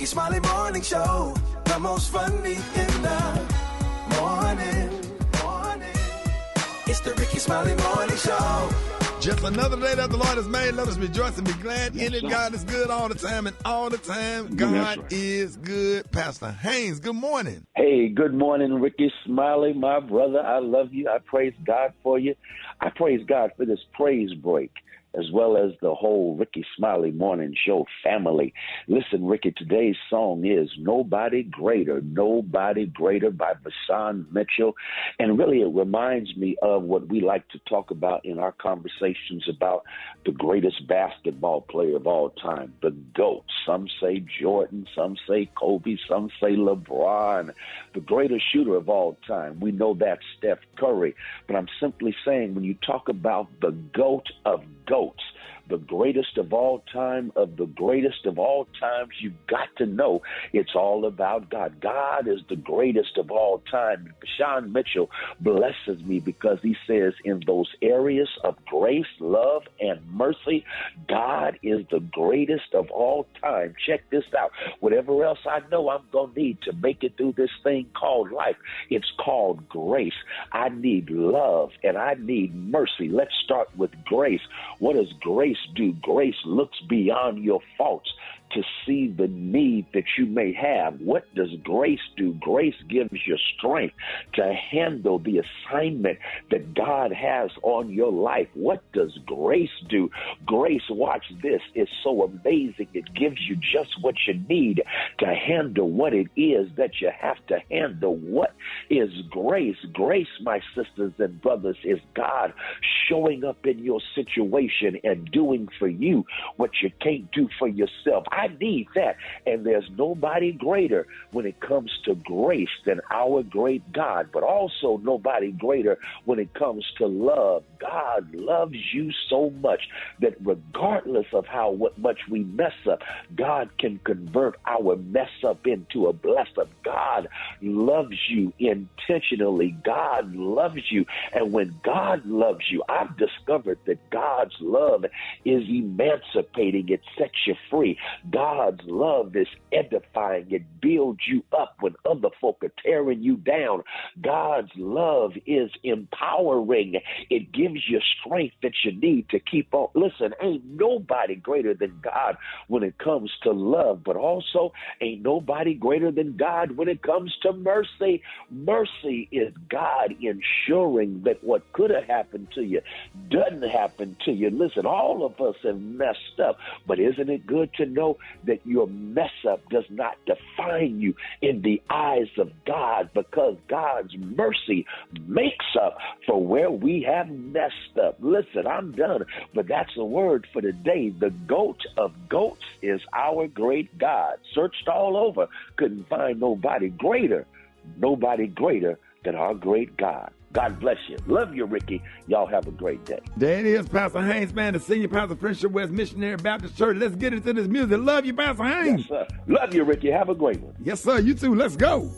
Rickey Smiley Morning Show, the most funny in the morning. It's the Rickey Smiley Morning Show. Just another day that the Lord has made. Let us rejoice and be glad in it. God is good all the time, and all the time, God is good. Pastor Haynes, good morning. Hey, good morning, Rickey Smiley, my brother. I love you. I praise God for you. I praise God for this praise break, as well as the whole Rickey Smiley Morning Show family. Listen, Rickey, today's song is Nobody Greater by Vashawn Mitchell. And really, it reminds me of what we like to talk about in our conversations about the greatest basketball player of all time, the GOAT. Some say Jordan, some say Kobe, some say LeBron, the greatest shooter of all time. We know that's Steph Curry. But I'm simply saying, when you talk about the GOAT of GOATs, the greatest of all time, of the greatest of all times, you've got to know it's all about God. God is the greatest of all time. Vashawn Mitchell blesses me because he says in those areas of grace, love, and mercy, God is the greatest of all time. Check this out. Whatever else I know I'm going to need to make it through this thing called life, it's called grace. I need love and I need mercy. Let's start with grace. What does grace do? Grace looks beyond your faults to see the need that you may have. What does grace do? Grace gives you strength to handle the assignment that God has on your life. What does grace do? Grace, watch this, is so amazing. It gives you just what you need to handle what it is that you have to handle. What is grace? Grace, my sisters and brothers, is God showing up in your situation and doing for you what you can't do for yourself. I need that. And there's nobody greater when it comes to grace than our great God, but also nobody greater when it comes to love. God loves you so much that regardless of how much we mess up, God can convert our mess up into a blessing. God loves you intentionally. God loves you. And when God loves you, I've discovered that God's love is emancipating. It sets you free. God's love is edifying. It builds you up when other folk are tearing you down. God's love is empowering. It gives you strength that you need to keep on. Listen, ain't nobody greater than God when it comes to love, but also ain't nobody greater than God when it comes to mercy. Mercy is God ensuring that what could have happened to you doesn't happen to you. Listen, all of us have messed up, but isn't it good to know that your mess up does not define you in the eyes of God, because God's mercy makes up for where we have messed up. Listen, I'm done, but that's a word for today. The GOAT of GOATs is our great God. Searched all over, couldn't find nobody greater than our great God. God bless you. Love you, Rickey. Y'all have a great day. There it is, Pastor Haynes, man, the senior pastor of Friendship West Missionary Baptist Church. Let's get into this music. Love you, Pastor Haynes. Yes, sir. Love you, Rickey. Have a great one. Yes, sir. You too. Let's go.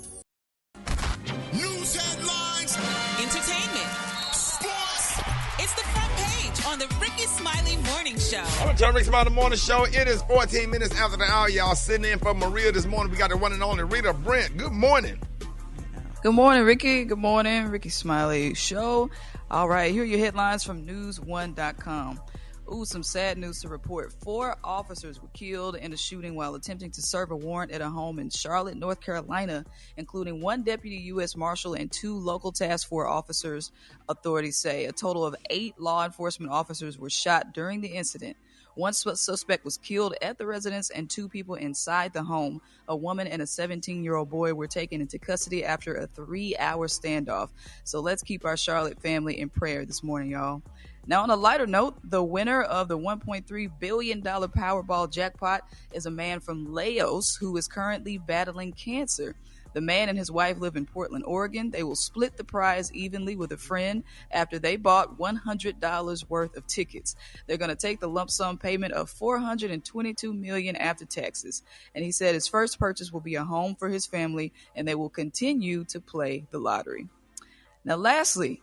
News headlines, entertainment, sports. It's the front page on the Rickey Smiley Morning Show. I'm going to turn Rickey Smiley Morning Show. It is 14 minutes after the hour. Y'all sitting in for Maria this morning. We got the one and only Rita Brent. Good morning. Good morning, Rickey. Good morning, Rickey Smiley Show. All right, here are your headlines from news1.com. Ooh, some sad news to report. 4 officers were killed in a shooting while attempting to serve a warrant at a home in Charlotte, North Carolina, including 1 deputy U.S. Marshal and 2 local task force officers, authorities say. A total of 8 law enforcement officers were shot during the incident. 1 suspect was killed at the residence and 2 people inside the home. A woman and a 17-year-old boy were taken into custody after a 3-hour standoff. So let's keep our Charlotte family in prayer this morning, y'all. Now, on a lighter note, the winner of the $1.3 billion Powerball jackpot is a man from Laos who is currently battling cancer. The man and his wife live in Portland, Oregon. They will split the prize evenly with a friend after they bought $100 worth of tickets. They're going to take the lump sum payment of $422 million after taxes. And he said his first purchase will be a home for his family, and they will continue to play the lottery. Now, lastly,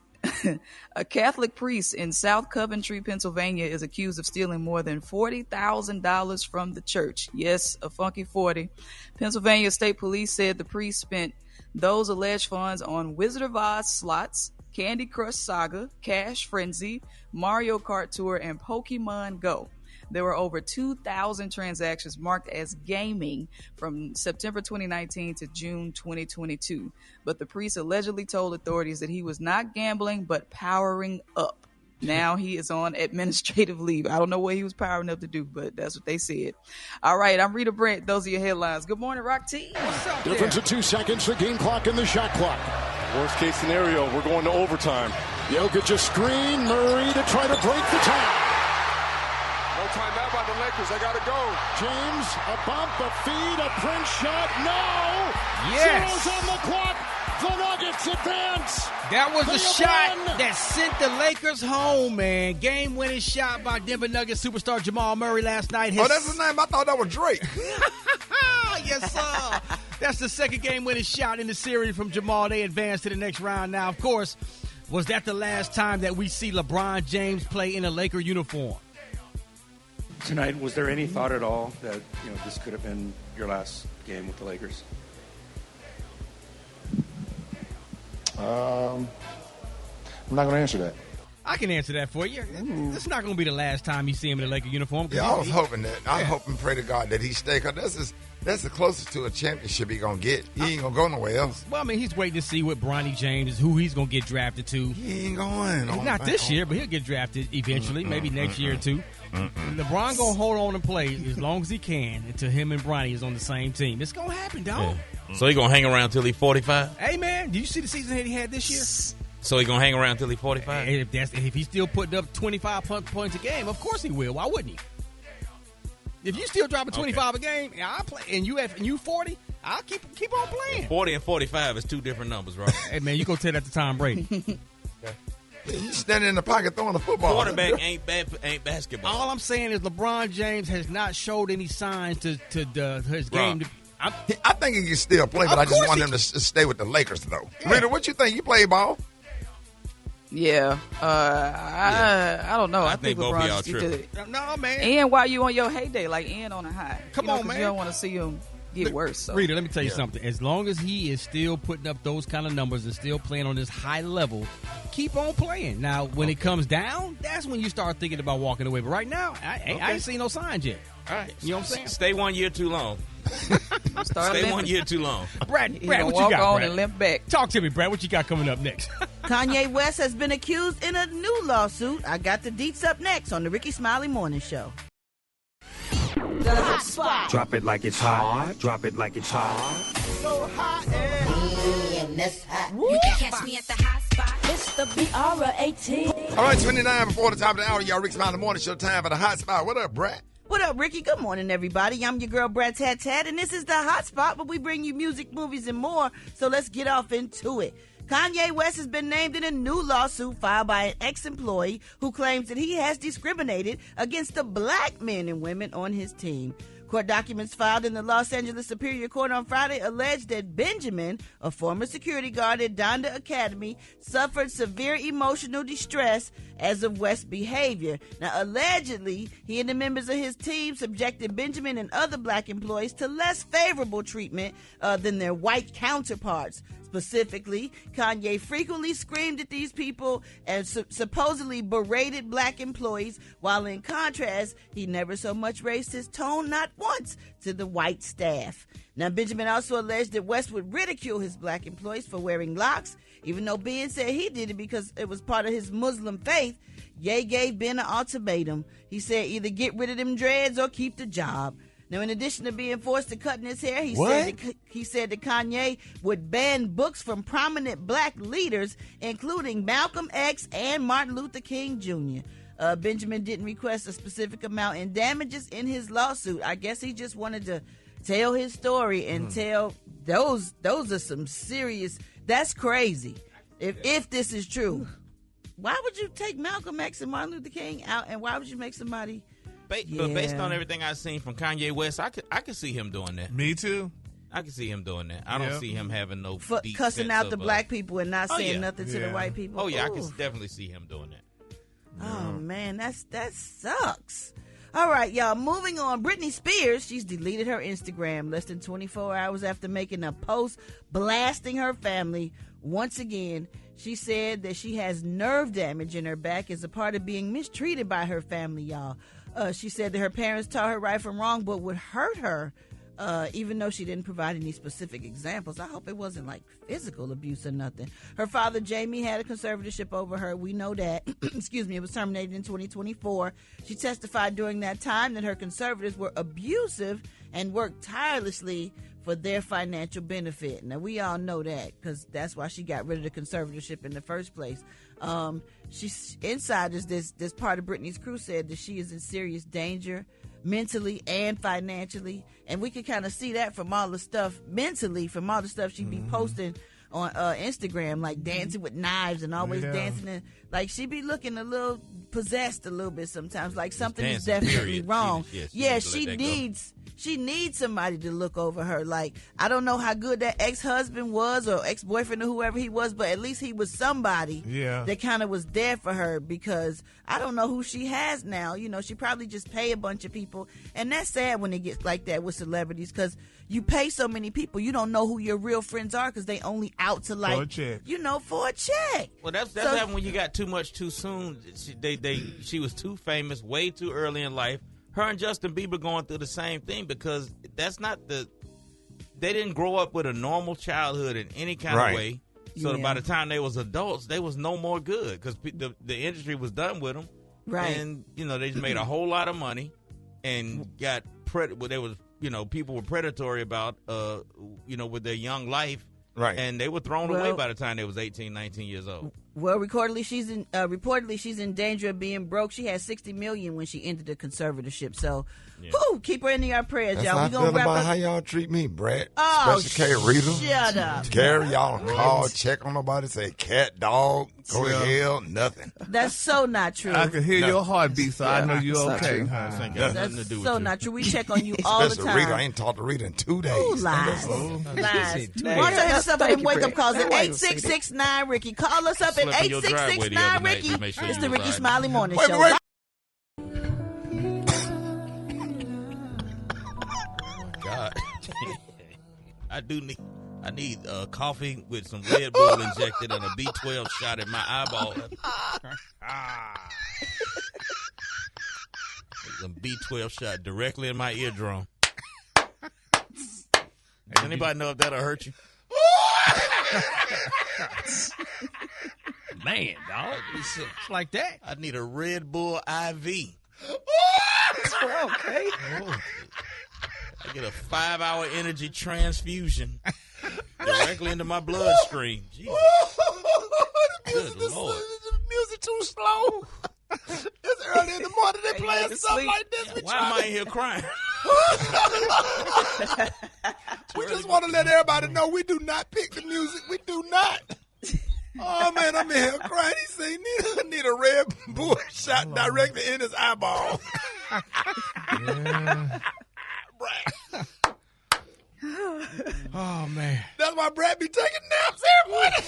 A Catholic priest in South Coventry, Pennsylvania, is accused of stealing more than $40,000 from the church. Yes, a funky 40. Pennsylvania State Police said the priest spent those alleged funds on Wizard of Oz slots, Candy Crush Saga, Cash Frenzy, Mario Kart Tour, and Pokemon Go. There were over 2,000 transactions marked as gaming from September 2019 to June 2022. But the priest allegedly told authorities that he was not gambling but powering up. Now he is on administrative leave. I don't know what he was powering up to do, but that's what they said. All right, I'm Rita Brent. Those are your headlines. Good morning, Rock T. What's up there? Difference of 2 seconds, the game clock and the shot clock. Worst case scenario, we're going to overtime. Jokic a screen, Murray to try to break the tie. No timeout by the Lakers. They got to go. James, a bump, a feed, a Prince shot. No! Yes! Zero's on the clock. The Nuggets advance. That was They a have shot won. that sent the Lakers home, man. Game-winning shot by Denver Nuggets superstar Jamal Murray last night. Oh, that's his name? I thought that was Drake. Yes, sir. That's the second game-winning shot in the series from Jamal. They advance to the next round. Now, of course, was that the last time that we see LeBron James play in a Laker uniform? Tonight, was there any thought at all that this could have been your last game with the Lakers? I'm not going to answer that. I can answer that for you. It's not going to be the last time you see him in a Laker uniform. Yeah, I was hoping that. I hope and pray to God that he stay, because that's the closest to a championship he's going to get. He ain't going to go nowhere else. Well, I mean, he's waiting to see what Bronny James is, who he's going to get drafted to. He ain't going. Not this year, but he'll get drafted eventually, maybe next year or two. LeBron going to hold on and play as long as he can until him and Bronny is on the same team. It's going to happen, dog. Yeah. So he going to hang around till he's 45? Hey, man, did you see the season that he had this year? So he going to hang around till he's 45? If he's still putting up 25 points a game, of course he will. Why wouldn't he? If you still dropping 25 a game, I'll play, and you 40, I'll keep on playing. 40 and 45 is two different numbers, right? Hey, man, you go tell that to Tom Brady. He's standing in the pocket throwing the football. Quarterback ain't basketball. All I'm saying is LeBron James has not showed any signs to his game. I think he can still play, but I just want him to stay with the Lakers, though. Yeah. Rita, what you think? You play ball? Yeah. I don't know. I think both LeBron of y'all just tripping. No, man. And while you on your heyday, like and on a high. Come on, man. You don't want to see him get worse. So. Rita, let me tell you something. As long as he is still putting up those kind of numbers and still playing on this high level, keep on playing. Now, when it comes down, that's when you start thinking about walking away. But right now, I ain't seen no signs yet. All right. You know what I'm saying? Stay 1 year too long. Stay 1 year too long. Brad, what you got, on Brad? and limp back. Talk to me, Brad. What you got coming up next? Kanye West has been accused in a new lawsuit. I got the deets up next on the Rickey Smiley Morning Show. The hot spot. Drop it like it's hot. Drop it like it's hot. So hot And that's hot. You can catch me at the hot spot. It's the BR18. All right, 29 before the top of the hour. Y'all, Rickey Smiley Morning Show, time for the hot spot. What up, Brad? What up, Ricky? Good morning, everybody. I'm your girl, Brad Tat Tat, and this is the hot spot where we bring you music, movies, and more. So let's get off into it. Kanye West has been named in a new lawsuit filed by an ex-employee who claims that he has discriminated against the black men and women on his team. Court documents filed in the Los Angeles Superior Court on Friday allege that Benjamin, a former security guard at Donda Academy, suffered severe emotional distress as of West's behavior. Now, allegedly, he and the members of his team subjected Benjamin and other black employees to less favorable treatment than their white counterparts. Specifically, Kanye frequently screamed at these people and supposedly berated black employees, while in contrast, he never so much raised his tone, not once, to the white staff. Now, Benjamin also alleged that West would ridicule his black employees for wearing locks, even though Ben said he did it because it was part of his Muslim faith. Ye gave Ben an ultimatum. He said either get rid of them dreads or keep the job. Now, in addition to being forced to cutting his hair, he said that Kanye would ban books from prominent black leaders, including Malcolm X and Martin Luther King Jr. Benjamin didn't request a specific amount in damages in his lawsuit. I guess he just wanted to tell his story and tell those are some serious. That's crazy. If this is true, why would you take Malcolm X and Martin Luther King out, and why would you make somebody? But based on everything I've seen from Kanye West, I could see him doing that. Me too. I can see him doing that. I don't see him having no deep cussing sense out the of, black people and not saying nothing to the Yeah. white people. Oh yeah, I Ooh. can definitely see him doing that. Oh man, that sucks. All right, y'all. Moving on. Britney Spears, she's deleted her Instagram less than 24 hours after making a post blasting her family once again. She said that she has nerve damage in her back as a part of being mistreated by her family, y'all. She said that her parents taught her right from wrong, but would hurt her, even though she didn't provide any specific examples. I hope it wasn't like physical abuse or nothing. Her father, Jamie, had a conservatorship over her. We know that. Excuse me. It was terminated in 2024. She testified during that time that her conservators were abusive and worked tirelessly for their financial benefit. Now, we all know that because that's why she got rid of the conservatorship in the first place. She's insiders, this part of Britney's crew said that she is in serious danger mentally and financially, and we can kind of see that from all the stuff mentally, from all the stuff she be posting on Instagram, like dancing with knives and always dancing, and like she be looking a little possessed a little bit sometimes, like something is definitely wrong. She needs somebody to look over her. Like, I don't know how good that ex-husband was or ex-boyfriend or whoever he was, but at least he was somebody that kind of was there for her, because I don't know who she has now. You know, she probably just pay a bunch of people. And that's sad when it gets like that with celebrities, because you pay so many people, you don't know who your real friends are because they only out to, like, for a check. You know, for a check. Well, that's happened when you got too much too soon. She was too famous way too early in life. Her and Justin Bieber going through the same thing, because that's not they didn't grow up with a normal childhood in any kind of way. So by the time they was adults, they was no more good because the industry was done with them. Right. And, you know, they just made a whole lot of money and got people were predatory about, with their young life. Right. And they were thrown away by the time they was 18, 19 years old. Well, reportedly she's in danger of being broke. She had $60 million when she entered the conservatorship. So, keep her in our prayers, That's y'all. how We I gonna feel wrap about up. how y'all treat me, Brett. Oh, Especially K. Rita. Shut up. Gary, y'all don't call, check on nobody, say cat, dog, go to hell, nothing. That's so not true. I can hear your heartbeat, so I know you're okay. That's so not true. We check on you all the time. Rita, I ain't talked to Rita in 2 days. Ooh, lies. Lies. Want to hit us up at wake up calls at 866-9-RICKY. Call us up at 866-9-RICKY. It's the Rickey Smiley Morning Show. Wait. God. I need coffee with some Red Bull injected and a B12 shot in my eyeball. Some B12 shot directly in my eardrum. Does anybody know if that'll hurt you? Man, dog. It's like that. I need a Red Bull IV. Okay. I get a 5-hour energy transfusion directly into my bloodstream. Jesus. Good Lord. The music too slow. It's early in the morning. They playing something like this. Why am I in here crying? We just want to let everybody know we do not pick the music. We do not. Oh, man, I'm in here crying. He say, need a Red Bull shot directly in his eyeball. Oh, man. That's why Brad be taking naps every morning.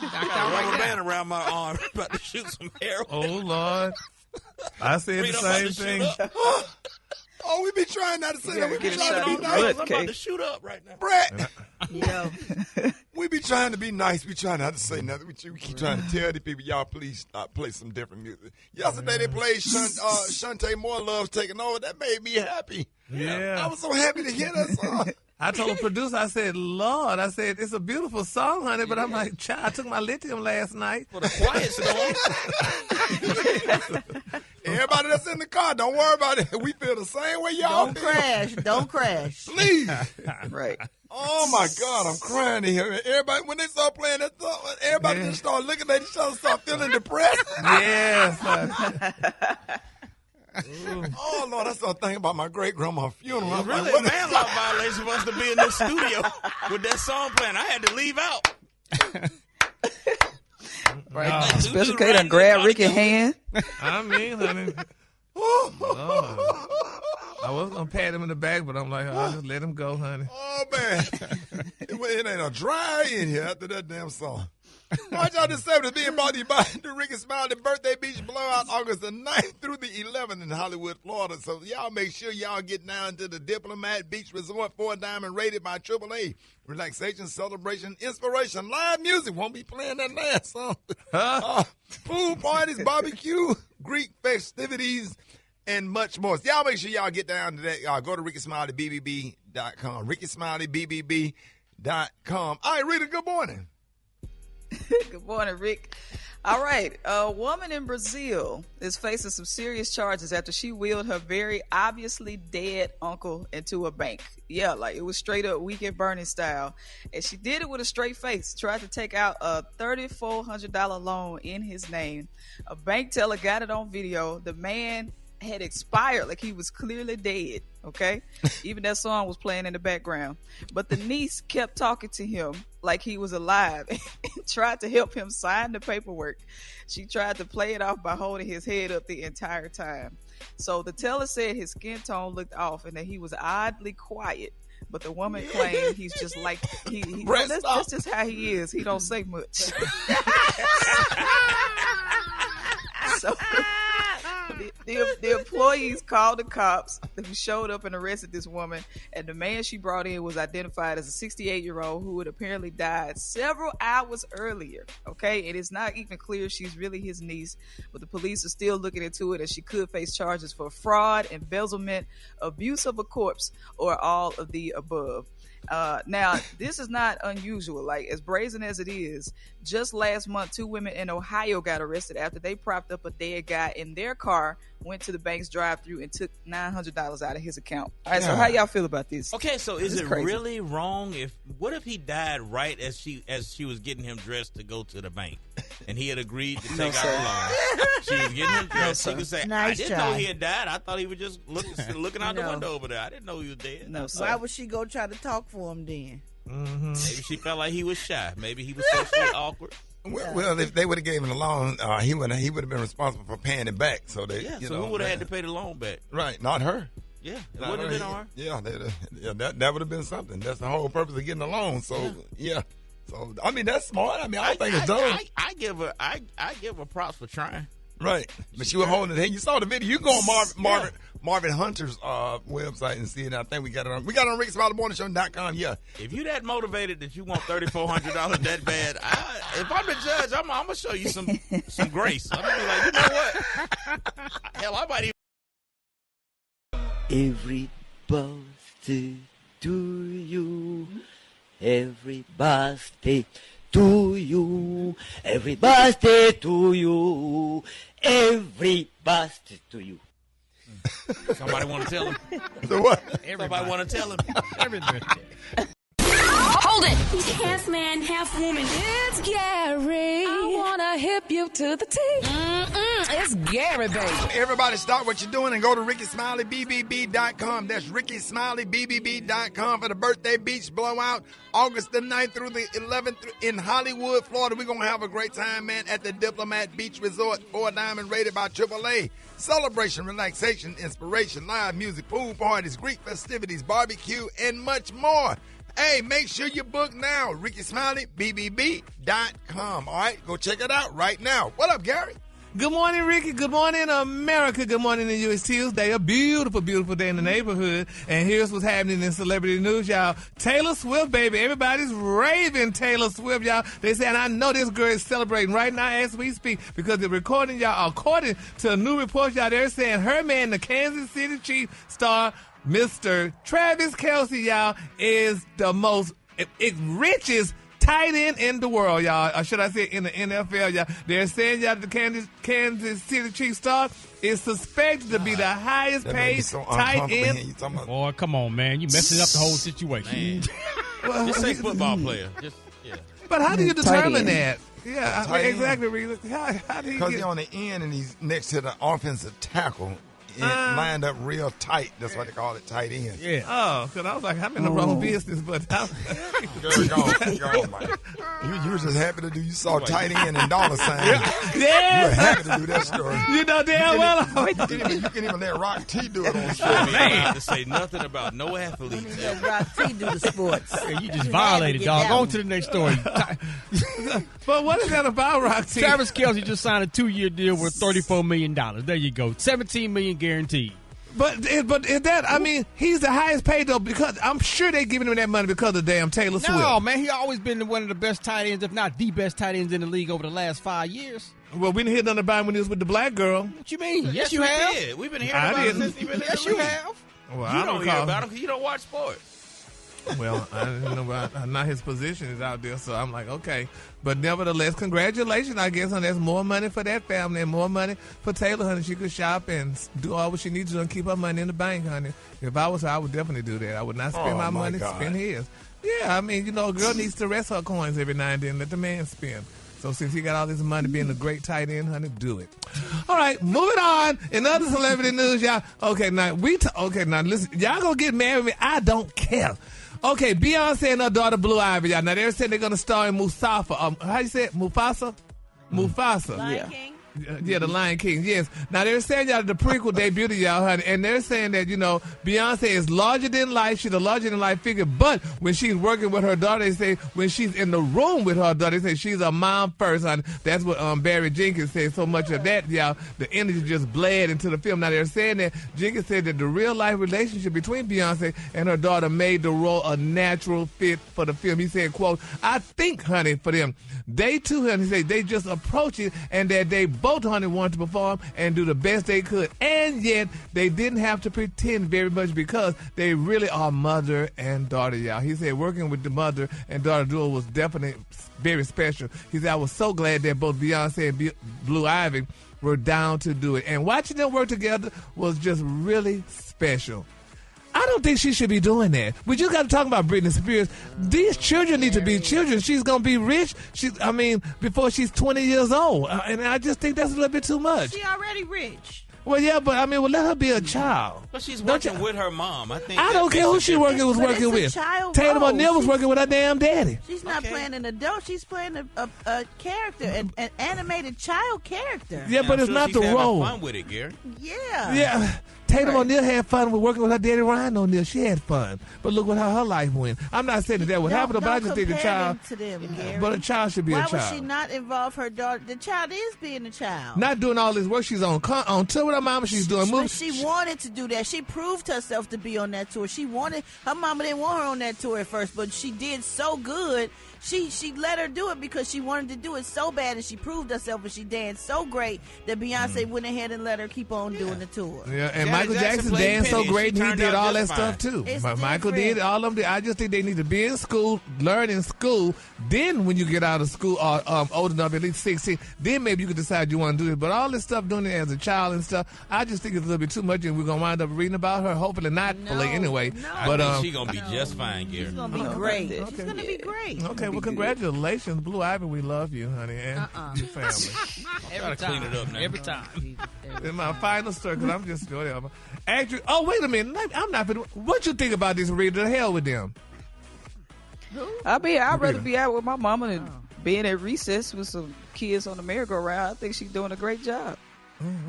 I got a rubber band around my arm about to shoot some heroin. Oh, Lord. I said the same thing. Oh, we be trying not to say that. We be trying to be I'm nice. about to shoot up right now. Brad, Yo. we be trying to be nice. We try not to say nothing. We keep trying to tell the people, y'all, please stop, play some different music. Yesterday they played Shantae Moore Love's Taking Over. That made me happy. Yeah. I was so happy to hear that song. I told the producer, I said, Lord, I said, it's a beautiful song, honey, but I'm like, child, I took my lithium last night. For the quiet storm. Everybody that's in the car, don't worry about it. We feel the same way y'all Don't feel. crash. Don't crash. Please. Right. Oh, my God, I'm crying to hear it. Everybody, when they start playing that song, everybody just start looking at each other, start feeling depressed. Yes. Oh, Lord, I started thinking about my great-grandma's funeral. It's really a man law violation for us to be in this studio with that song playing. I had to leave out. Right. Special K done grab Ricky's hand. I mean, honey. Oh, I was going to pat him in the back, but I'm like, I'll just let him go, honey. Oh, man. It ain't a dry in here after that damn song. Watch out this 7th is being brought to you by the Rickey Smiley Birthday Beach Blowout August the 9th through the 11th in Hollywood, Florida. So y'all make sure y'all get down to the Diplomat Beach Resort, 4 Diamond, rated by AAA. Relaxation, celebration, inspiration, live music. Won't be playing that last song. Pool parties, barbecue, Greek festivities, and much more. So y'all make sure y'all get down to that. Go to RickySmileyBBB.com. RickySmileyBBB.com. All right, Rita, good morning. Good morning, Rick. All right. A woman in Brazil is facing some serious charges after she wheeled her very obviously dead uncle into a bank. Yeah, like it was straight up Weekend Burning style. And she did it with a straight face, tried to take out a $3,400 loan in his name. A bank teller got it on video. The man had expired, like he was clearly dead, okay? Even that song was playing in the background. But the niece kept talking to him like he was alive and tried to help him sign the paperwork. She tried to play it off by holding his head up the entire time. So the teller said his skin tone looked off and that he was oddly quiet. But the woman claimed he's just like that's just how he is. He don't say much. So the employees called the cops who showed up and arrested this woman, and the man she brought in was identified as a 68-year-old who had apparently died several hours earlier. Okay, it is not even clear if she's really his niece, but the police are still looking into it, and she could face charges for fraud, embezzlement, abuse of a corpse, or all of the above. Now, this is not unusual. Like, as brazen as it is, just last month, 2 women in Ohio got arrested after they propped up a dead guy in their car, went to the bank's drive-thru, and took $900 out of his account. All right, so how y'all feel about this? Okay, so is it really wrong what if he died right as she was getting him dressed to go to the bank, and he had agreed to take out the loan? She was getting him dressed. She could say, I didn't know he had died. I thought he was just looking out the window over there. I didn't know he was dead. No, sir. Why would she go try to talk for him then? Mm-hmm. Maybe she felt like he was shy. Maybe he was socially awkward. Well, if they would have gave him the loan, he would have been responsible for paying it back. So who would have had to pay the loan back? Right, not her. Yeah, it wouldn't have been on her. Yeah, that would have been something. That's the whole purpose of getting a loan. So yeah. So I mean, that's smart. I mean, I don't think it's dumb. I give her props for trying. Right, but she was holding it. Hey, you saw the video. You go on Marvin Hunter's website and see it. I think we got it on RickySmileyMorningShow.com. Yeah. If you that motivated that you want $3,400 that bad, if I'm the judge, I'm gonna show you some grace. I'm gonna be like, you know what? Hell, I might even. Every birthday to you. Every birthday to you. Every birthday to you. Every birthday to you. Somebody want to tell him? So what? Somebody want to tell him? Every birthday. Hold it! Half man, half woman. It's Gary. I wanna hip you to the T. It's Gary, baby. Everybody stop what you're doing and go to RickySmileyBBB.com. That's RickySmileyBBB.com for the Birthday Beach Blowout, August the 9th through the 11th in Hollywood, Florida. We're going to have a great time, man, at the Diplomat Beach Resort, 4 Diamond, rated by AAA. Celebration, relaxation, inspiration, live music, pool parties, Greek festivities, barbecue, and much more. Hey, make sure you book now. RickySmileyBBB.com. All right, go check it out right now. What up, Gary? Good morning, Ricky. Good morning, America. Good morning in U.S. Tuesday. A beautiful, beautiful day in the neighborhood. And here's what's happening in celebrity news, y'all. Taylor Swift, baby. Everybody's raving Taylor Swift, y'all. They say, and I know this girl is celebrating right now as we speak because they're recording, y'all. According to a new report, y'all, they're saying her man, the Kansas City Chiefs star, Mr. Travis Kelce, y'all, is the most richest tight end in the world, y'all. Or should I say in the NFL, y'all. They're saying, y'all, the Kansas City Chiefs star is suspected to be the highest paid tight end. Boy, come on, man. You messing up the whole situation. Well, just say football player. But how do you determine that? Yeah, exactly. How do you Because he's on the end and he's next to the offensive tackle lined up real tight. That's what they call it, tight end. Yeah. Oh, because I was like, I'm in the wrong business, but Girl, go on, Mike. You were just happy to do. You saw tight end and dollar sign. Yeah. You were happy to do that story. You know damn well. You can even let Rock T do it on the show. I have to say nothing about no athletes. Let Rock T do the sports. Yeah, you just violated, dog. On to the next story. But what is that about, Rock T? Travis Kelce just signed a 2-year deal worth $34 million. There you go. $17 million guaranteed. But is that, I mean, he's the highest paid, though, because I'm sure they're giving him that money because of damn Taylor Swift. No, man, he always been one of the best tight ends, if not the best tight ends in the league over the last 5 years. Well, we didn't hear nothing about him when he was with the black girl. What you mean? Yes, you have. did. We've been hearing about him since he's been in the league. Yes, you have. Well, You don't hear about him because you don't watch sports. Well, I didn't know about now his position is out there, so I'm like, okay. But nevertheless, congratulations, I guess, and there's more money for that family and more money for Taylor, honey. She could shop and do all what she needs to do and keep her money in the bank, honey. If I was her, I would definitely do that. I would not spend my money, spend his. Yeah, I mean, a girl needs to rest her coins every now and then, let the man spend. So since he got all this money being a great tight end, honey, do it. All right, moving on. In other celebrity news, y'all. Okay, now listen, y'all gonna get mad with me. I don't care. Okay, Beyonce and her daughter Blue Ivy, y'all. Now they're saying they're gonna star in Mustafa. How you say it? Mufasa? Mufasa. Lion King? Yeah, the Lion King, yes. Now, they're saying, y'all, the prequel debuted, y'all, honey, and they're saying that, Beyonce is larger than life. She's a larger than life figure, but when she's working with her daughter, they say when she's in the room with her daughter, they say she's a mom first, honey. That's what Barry Jenkins said. So much of that, y'all, the energy just bled into the film. Now, they're saying that Jenkins said that the real-life relationship between Beyonce and her daughter made the role a natural fit for the film. He said, quote, I think, honey, for them, they too, honey, say they just approach it and that they both, honey, wanted to perform and do the best they could. And yet, they didn't have to pretend very much because they really are mother and daughter, y'all. He said working with the mother and daughter duo was definitely very special. He said, I was so glad that both Beyonce and Blue Ivy were down to do it. And watching them work together was just really special. I don't think she should be doing that. We just got to talk about Britney Spears. These children need to be children. She's going to be rich, before she's 20 years old. And I just think that's a little bit too much. She already rich. Well, yeah, but let her be a child. But she's working with her mom. I don't care who she was working with. Tatum O'Neal was working with her damn daddy. She's not playing an adult. She's playing a character, an animated child character. Yeah, but it's not the role. Fun with it, Gary. Yeah. Yeah. Tatum O'Neal had fun with working with her daddy, Ryan O'Neal. She had fun. But look how her life went. I'm not saying that would happen, but I just think a child. To them, Gary. But a child should be a child. Why would she not involve her daughter? The child is being a child. Not doing all this work. She's on tour with her mama. She's doing movies. She wanted to do that. She proved herself to be on that tour. Her mama didn't want her on that tour at first, but she did so good. She let her do it because she wanted to do it so bad, and she proved herself, and she danced so great that Beyonce went ahead and let her keep on doing the tour. Yeah, and Michael Jackson danced so great, and he did all that stuff too. Michael did all of them. I just think they need to be in school, learn in school. Then, when you get out of school, or old enough, at least 16, then maybe you can decide you want to do it. But all this stuff, doing it as a child and stuff, I just think it's a little bit too much, and we're gonna wind up reading about her. Hopefully not, anyway. No. But I think she's gonna be just fine, Gary. She's gonna be great. Okay. She's gonna be great. Okay, well, congratulations, Blue Ivy. We love you, honey, and your family. Every time. Clean it up now. Every time. In my final story, because I'm just whatever. Actually, wait a minute. I'm not. What you think about this? Read the hell with them. I'd rather be out with my mama than being at recess with some kids on the merry-go-round. I think she's doing a great job.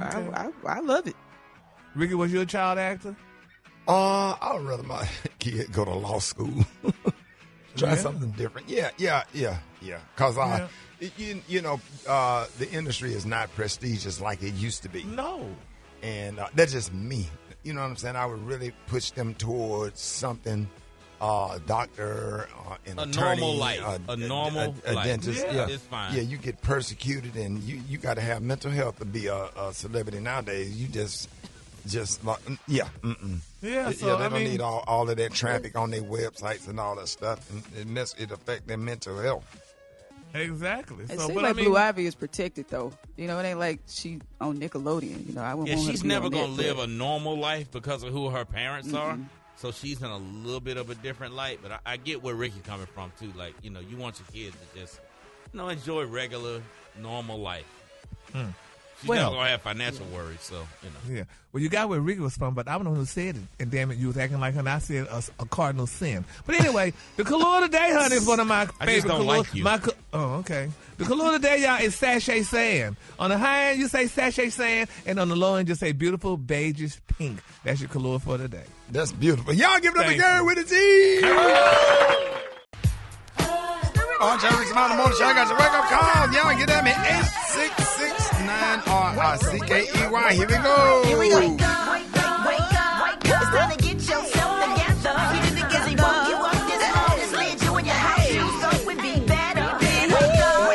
Okay. I love it. Ricky, was you a child actor? I would rather my kid go to law school. Try something different. Yeah. Because the industry is not prestigious like it used to be. No. And that's just me. You know what I'm saying? I would really push them towards something, doctor, an attorney. Normal life. A life. dentist. Yeah. It's fine. Yeah, you get persecuted, and you got to have mental health to be a celebrity nowadays. You just Yeah, so they don't need all of that traffic on their websites and all that stuff, and it affect their mental health. Exactly. It seems like Blue Ivy is protected, though. It ain't like she on Nickelodeon. I wouldn't want her she's to be never on gonna Netflix. live a normal life because of who her parents are. So she's in a little bit of a different light. But I get where Ricky coming from too. Like, you want your kids to just, enjoy regular, normal life. She's not going to have financial worries, so, Yeah. Well, you got where Ricky was from, but I don't know who said it. And damn it, you was acting like her, and I said a cardinal sin. But anyway, the color of the day, honey, is one of my favorite I just don't like you. Okay. The color of the day, y'all, is sachet sand. On the high end, you say sachet sand, and on the low end, just say beautiful beigeish pink. That's your color for the day. That's beautiful. Y'all give it up to Gary with a T. On Rickey Smiley Morning Show, I got your wake-up call. Y'all get at me, 866-9RICKEY. Here we go. Here we go. Wake up. It's time to get yourself together. You did the gizzy woke you up this morning. Slid you in your house shoes, so we be better. Wake up.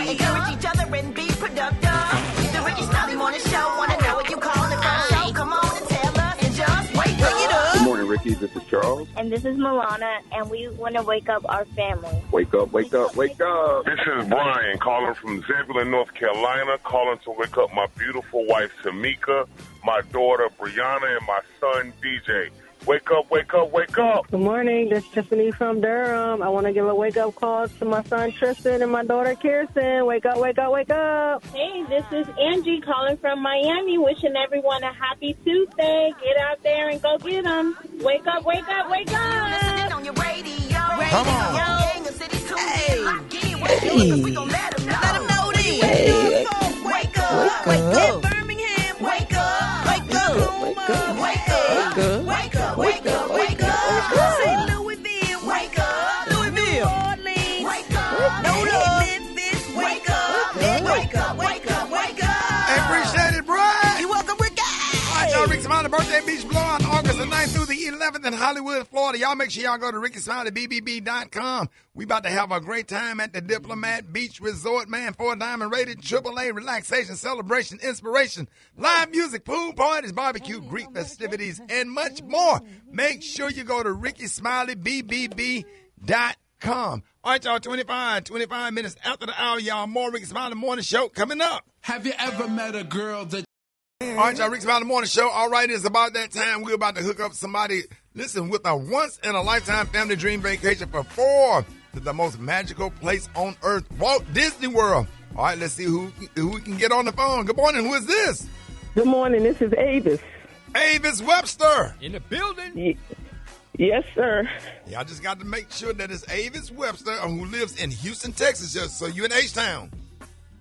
Encourage each other and be productive. The Rickey Smiley Morning Show. Wanna know what you calling from? So come on and tell us and just wake up. Good morning, Ricky. This is Charles. And this is Milana, and we want to wake up our family. Wake up, wake up, wake up. This is Brian calling from Zebulon, North Carolina, calling to wake up my beautiful wife, Tamika, my daughter, Brianna, and my son, DJ. Wake up, wake up, wake up. Good morning. This is Tiffany from Durham. I want to give a wake-up call to my son, Tristan, and my daughter, Kirsten. Wake up, wake up, wake up. Hey, this is Angie calling from Miami, wishing everyone a happy Tuesday. Get out there and go get them. Wake up, wake up, wake up. Listening on your radio. Come on. Gang of cities tuned in. Lock in. What you doing? We gon' let them know. Let them know this. Wake up. Wake up. Wake up. Birmingham. Wake up. Wake up. Wake up. Wake up. Wake up. Wake up. Wake up. St. Louisville. Wake up. Louisville. New Orleans. Wake up. Memphis. Wake up. Wake up. Wake up. Wake up. Appreciate it, Brian. You welcome, Ricky. All right, y'all, Rickey Smiley birthday beach blow on August the 9th through the 11th in Hollywood, Florida. Y'all make sure y'all go to RickySmileyBBB.com. We about to have a great time at the Diplomat Beach Resort, man. 4-diamond rated, AAA, relaxation, celebration, inspiration, live music, pool parties, barbecue, Greek festivities, and much more. Make sure you go to RickySmileyBBB.com. All right, y'all, 25 minutes after the hour, y'all, more Rickey Smiley Morning Show coming up. Have you ever met a girl that... All right, y'all, Rickey Smiley Morning Show. All right, it's about that time. We're about to hook up somebody, listen, with a once-in-a-lifetime family dream vacation for 4 to the most magical place on earth, Walt Disney World. All right, let's see who we can get on the phone. Good morning. Who is this? Good morning. This is Avis. Avis Webster. In the building. Yes, sir. Yeah, I just got to make sure that it's Avis Webster who lives in Houston, Texas. So you in H-Town?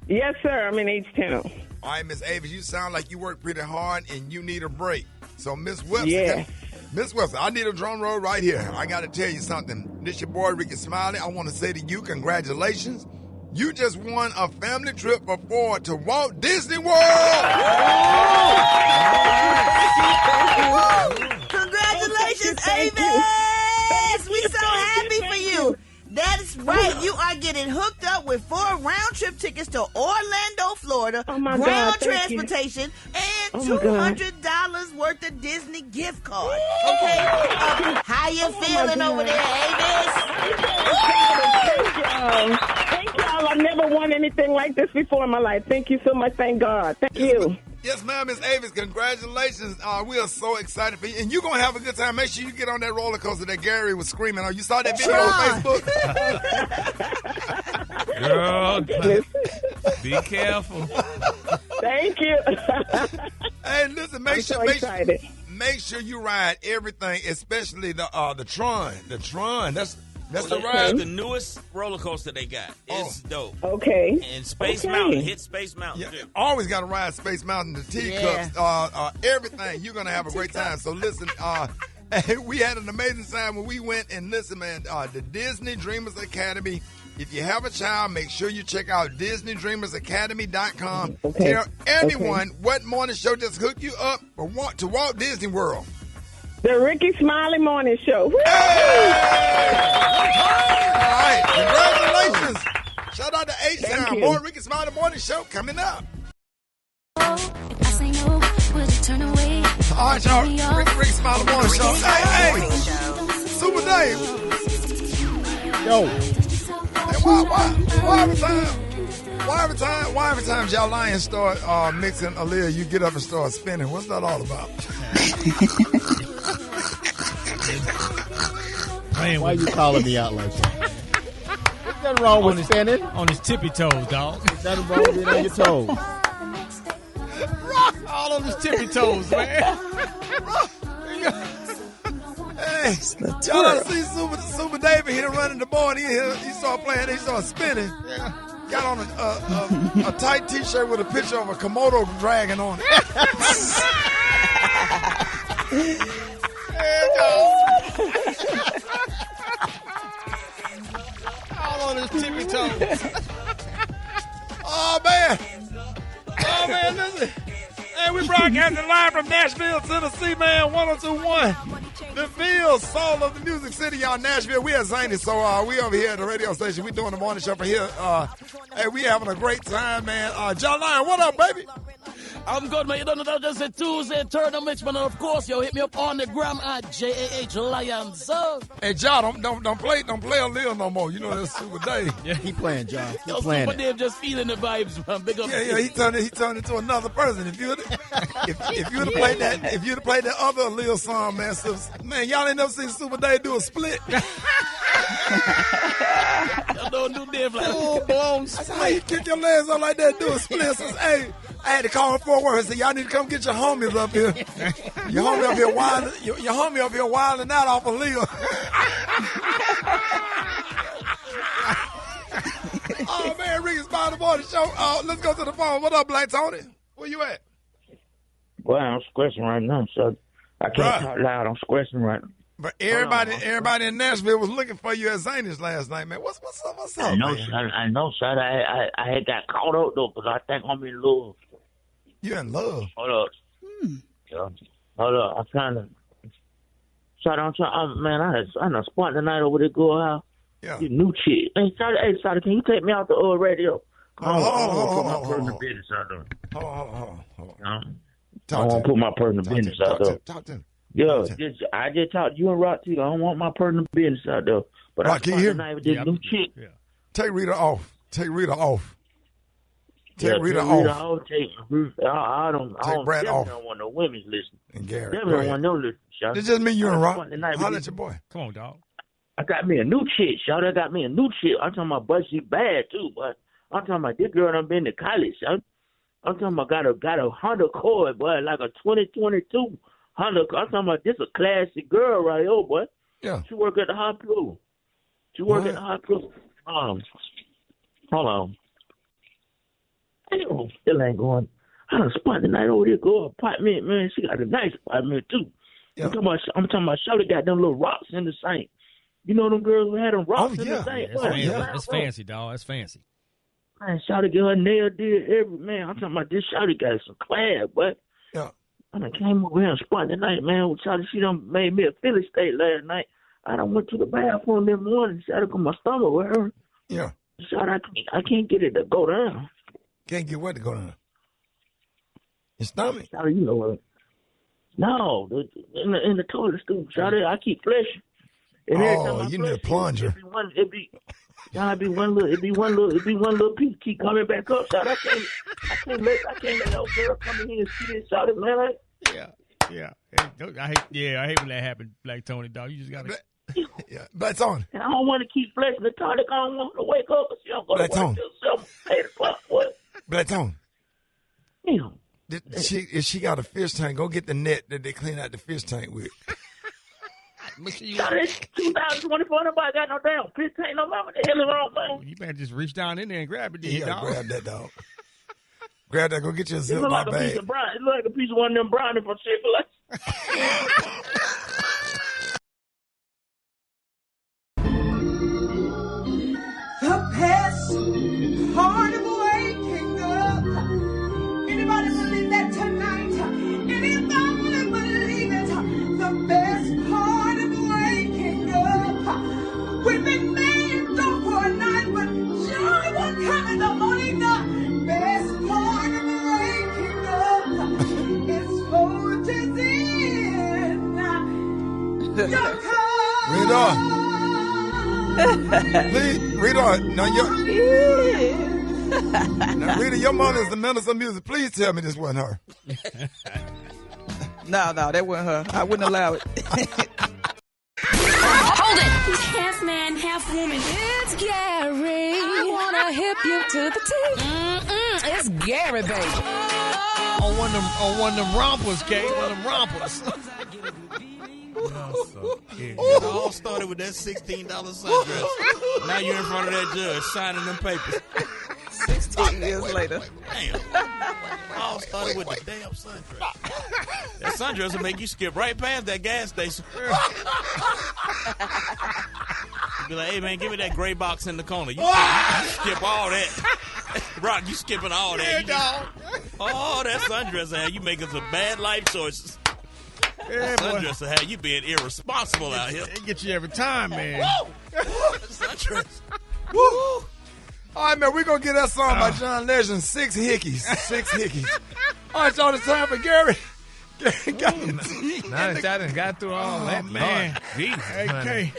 Yes, sir. I'm in H-Town. All right, Miss Avis, you sound like you work pretty hard and you need a break. So, Miss Webster, Yeah. Miss Webster, I need a drum roll right here. I got to tell you something. This your boy, Rickey Smiley. I want to say to you, congratulations. You just won a family trip for 4 to Walt Disney World. Congratulations, Avis! We're so happy for you. That is right. You are getting hooked up with 4 round-trip tickets to Orlando, Florida, my ground God, thank you. transportation, and Oh, my God. $200 worth of Disney gift card. Okay? How you feeling God. over there, Avis? Thank y'all. Thank y'all. I've never won anything like this before in my life. Thank you so much. Thank God. Thank you. Yes, ma'am, Miss Avis, congratulations. We are so excited for you. And you're going to have a good time. Make sure you get on that roller coaster that Gary was screaming on. You saw that video on Facebook? Girl, be careful. Thank you. Hey, listen, make sure you ride everything, especially the Tron. The Tron, that's the ride. The newest roller coaster they got. It's dope. Okay. And Space Mountain. Hit Space Mountain, too. Always got to ride Space Mountain, the teacups, everything. You're going to have a great time. So listen, we had an amazing time when we went. And listen, man, the Disney Dreamers Academy. If you have a child, make sure you check out DisneyDreamersAcademy.com. Okay. Tell everyone what morning show just hooked you up to Walt Disney World. The Rickey Smiley Morning Show. Woo! Hey! All right, congratulations. Shout out to H-Town. More Rickey Smiley Morning Show coming up. All right, y'all. Rickey Smiley Morning Show. Hey, Super Dave. Yo. Hey, why every time y'all Lions start mixing Aaliyah, you get up and start spinning? What's that all about? Why are you calling me out like that? What's that wrong with spinning? On his tippy toes, dog. Is that wrong with being on your toes? All on his tippy toes, man. Hey, y'all done see Super David here running the board. He started playing. He started spinning. Yeah. Got on a tight T-shirt with a picture of a Komodo dragon on it. All on his tippy toes. Oh man, listen. Hey, we broadcasting live from Nashville, Tennessee, man. 102.1. The Ville, soul of the Music City, y'all. Nashville. We at Zany, so we over here at the radio station. We doing the morning show for here. Hey, we having a great time, man. John Lyon, what up, baby? I'm good, man. You don't know that just a Tuesday, turn of Mitchman, and of course, yo, hit me up on the gram at JAH Lions. Hey, John, don't play a Lil no more. You know that's Super Dave. Yeah, he playing, John. Yo, Super Dave just feeling the vibes, man. Big up. Yeah, he turned into another person. If you'd have played that other Lil song, man, y'all ain't never seen Super Dave do a split. Y'all don't do Dave like full blown split. I said, how you kick your legs up like that, do a split? Hey, I had to call him for work and say, y'all need to come get your homies up here. Your homie up here wilding out off of Lil. Oh man, Rickey Smiley Morning Show. Let's go to the phone. What up, Black Tony? Where you at? Well, I'm scratching right now, so I can't talk loud. I'm scratching right now. But everybody in Nashville was looking for you at Zany's last night, man. What's up? What's up, I know, man? son. I know, son. I had got caught up though, because I think I'm in love. You in love? Hold up. Yeah. Hold up. I'm trying to. Son, I done spent the night over there, girl house. Yeah. You new chick. Hey, Shawty, can you take me out the radio? I want to put my personal business out there. Hold on. I want to put my personal business out there. Talk to him. Yeah, I just talked to you and Rock too. I don't want my personal business out there. But Rock, I spent the night with this new chick. Yeah. Take Rita off. Take Rita off. Take Brad off. I don't want no women's listening. And Gary. Definitely don't want no listening. It's just me, you and Rock. Holla at your boy. Come on, dog. I got me a new chick, Shawty. I got me a new chick. I'm talking about, but she bad too. But I'm talking about this girl done been to college, Shawty. I'm talking about got a Honda Accord, boy, like a 2022 Honda. I'm talking about this a classy girl right here, boy. Yeah. She work at the hospital. Hold on. Damn, still ain't going. I done spent the night over there, go apartment, man. She got a nice apartment too. Yeah. I'm talking about Shawty got them little rocks in the sink. You know them girls who had them rocks in the sink? It's fancy, dog. It's fancy. Man, Shawty get her nail did man. I'm talking about this Shawty got some class, but yeah. I done came over here and spent the night, man, with Shawty. She done made me a Philly state last night. I done went to the bathroom that morning. Shawty got my stomach with her. Yeah. Shawty, I can't get it to go down. Can't get what to go down? Your stomach? Shawty, you know what? No, in the toilet stool, Shawty, I keep flashing. You need a plunger. It'd be one little piece keep coming back up. Shawty, I can't let that girl come in here and see this, Shawty, man. Yeah. I hate when that happens, Black Tony, dog. You just gotta. Yeah, Black Tony. And I don't want to keep flashing the tonic. I don't want her to wake up. She don't go to work till 7, 8 o'clock. What? Black Tony. Damn. If she got a fish tank, go get the net that they clean out the fish tank with. Shawty, it's 2024. Nobody got no damn fish tank no more. What the hell is wrong, man? You better just reach down in there and grab it. You gotta grab that, dog. Grab that. Go get your zip look like bag. It look like a piece of one of them brownies from Chick-fil-A. The best part of waking up. Anybody believe that tonight? Anybody believe it? The best part of waking up. We've been made up for a night, but joy will come in the morning. The best part of waking up is Folgers in your car. Please, Rita, now Rita, your mother is the minister of music. Please tell me this wasn't her. No, that wasn't her. I wouldn't allow it. Hold it! Half man, half woman. It's Gary. I wanna hip you to the T. It's Gary, baby. on one of them rompers, Kay. One of them rompers. It all started with that $16 sundress. Now you're in front of that judge signing them papers. 16 years later. Damn. All started with the damn sundress. That sundress will make you skip right past that gas station. You be like, hey, man, give me that gray box in the corner. You skip all that. Rock, you skipping all that. Oh, that sundress had you making some bad life choices. Yeah, sundress had you being irresponsible out here. It gets you every time, man. Sundress. Woo! All right, man, we're going to get that song by John Legend, Six Hickeys. Six Hickeys. All right, y'all, it's time for Gary. Gary got the Now that y'all done got through all that, man. Jesus, Okay.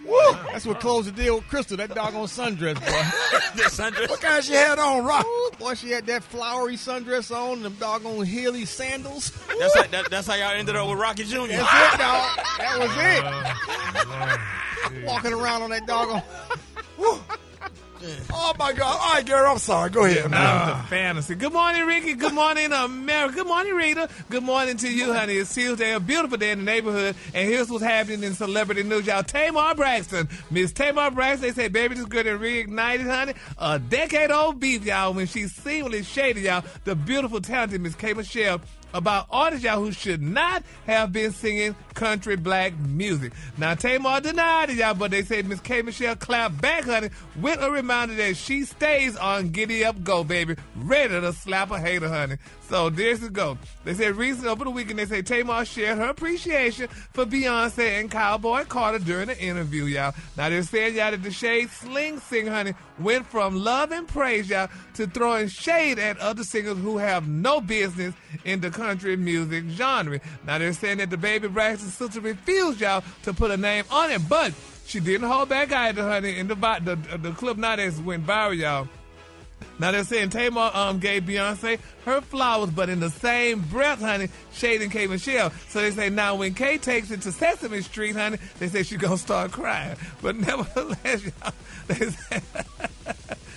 Woo! That's what closed the deal with Crystal, that doggone sundress, boy. That sundress? What kind she had on, Rock? Ooh, boy, she had that flowery sundress on and them doggone Healy sandals. That's how y'all ended up with Rocky Jr. That's it, dog. That was it. Walking around on that doggone. Oh, my God. All right, Gary, I'm sorry. Go ahead, Now the fantasy. Good morning, Ricky. Good morning, America. Good morning, Rita. Good morning to you, honey. It's Tuesday, a beautiful day in the neighborhood. And here's what's happening in celebrity news, y'all. Tamar Braxton. Miss Tamar Braxton, they say, baby, this girl that reignited, honey. A decade-old beef, y'all, when she seemingly shaded, y'all, the beautiful, talented Miss K. Michelle about artists, y'all, who should not have been singing country black music. Now, Tamar denied it, y'all, but they say Miss K. Michelle clapped back, honey, with a reminder that she stays on Giddy Up Go, baby, ready to slap a hater, honey. So there's the go. They said recently over the weekend, they say Tamar shared her appreciation for Beyonce and Cowboy Carter during the interview, y'all. Now they're saying, y'all, that the Shade Sling singer, honey, went from love and praise, y'all, to throwing shade at other singers who have no business in the country music genre. Now they're saying that the baby Braxton's sister refused, y'all, to put a name on it, but she didn't hold back either, honey. In the clip now that's went viral, y'all. Now they're saying Tamar gave Beyonce her flowers, but in the same breath, honey, shading K. Michelle. So they say now when Kay takes it to Sesame Street, honey, they say she's gonna start crying. But nevertheless, y'all, they say,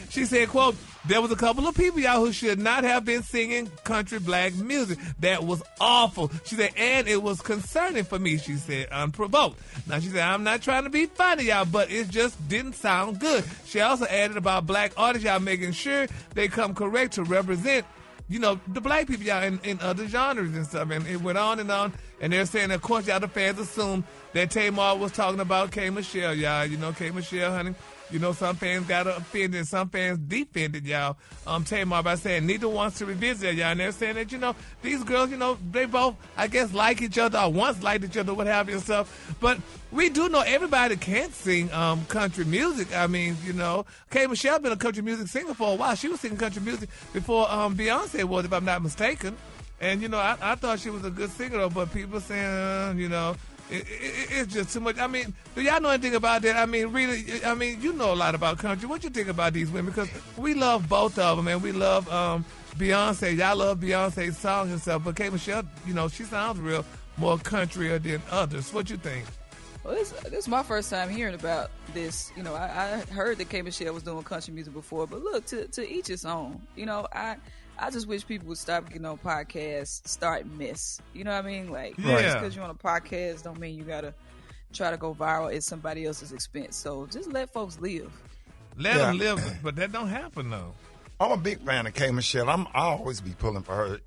she said, quote, there was a couple of people, y'all, who should not have been singing country black music. That was awful. She said, and it was concerning for me, she said, unprovoked. Now, she said, I'm not trying to be funny, y'all, but it just didn't sound good. She also added about black artists, y'all, making sure they come correct to represent, you know, the black people, y'all, in other genres and stuff. And it went on. And they're saying, of course, y'all, the fans assumed that Tamar was talking about K. Michelle, y'all. You know, K. Michelle, honey. You know, some fans got offended and some fans defended, y'all, Tamar by saying neither wants to revisit, y'all. And they're saying that, you know, these girls, you know, they both, I guess, like each other or once liked each other, what have you and stuff. But we do know everybody can't sing country music. I mean, you know, K. Michelle been a country music singer for a while. She was singing country music before Beyonce was, if I'm not mistaken. And, you know, I thought she was a good singer, though, but people saying, you know, it's just too much. I mean, do y'all know anything about that? I mean, really, I mean, you know a lot about country. What you think about these women? Because we love both of them, and we love Beyonce. Y'all love Beyonce's songs and stuff, but K. Michelle, you know, she sounds real more countryer than others. What you think? Well, this is my first time hearing about this. You know, I heard that K. Michelle was doing country music before, but look, to each its own. You know, I just wish people would stop getting on podcasts, start mess. You know what I mean? Like, just because you're on a podcast don't mean you got to try to go viral at somebody else's expense. So just let folks live. Let them live, but that don't happen, though. I'm a big fan of K. Michelle. I always be pulling for her.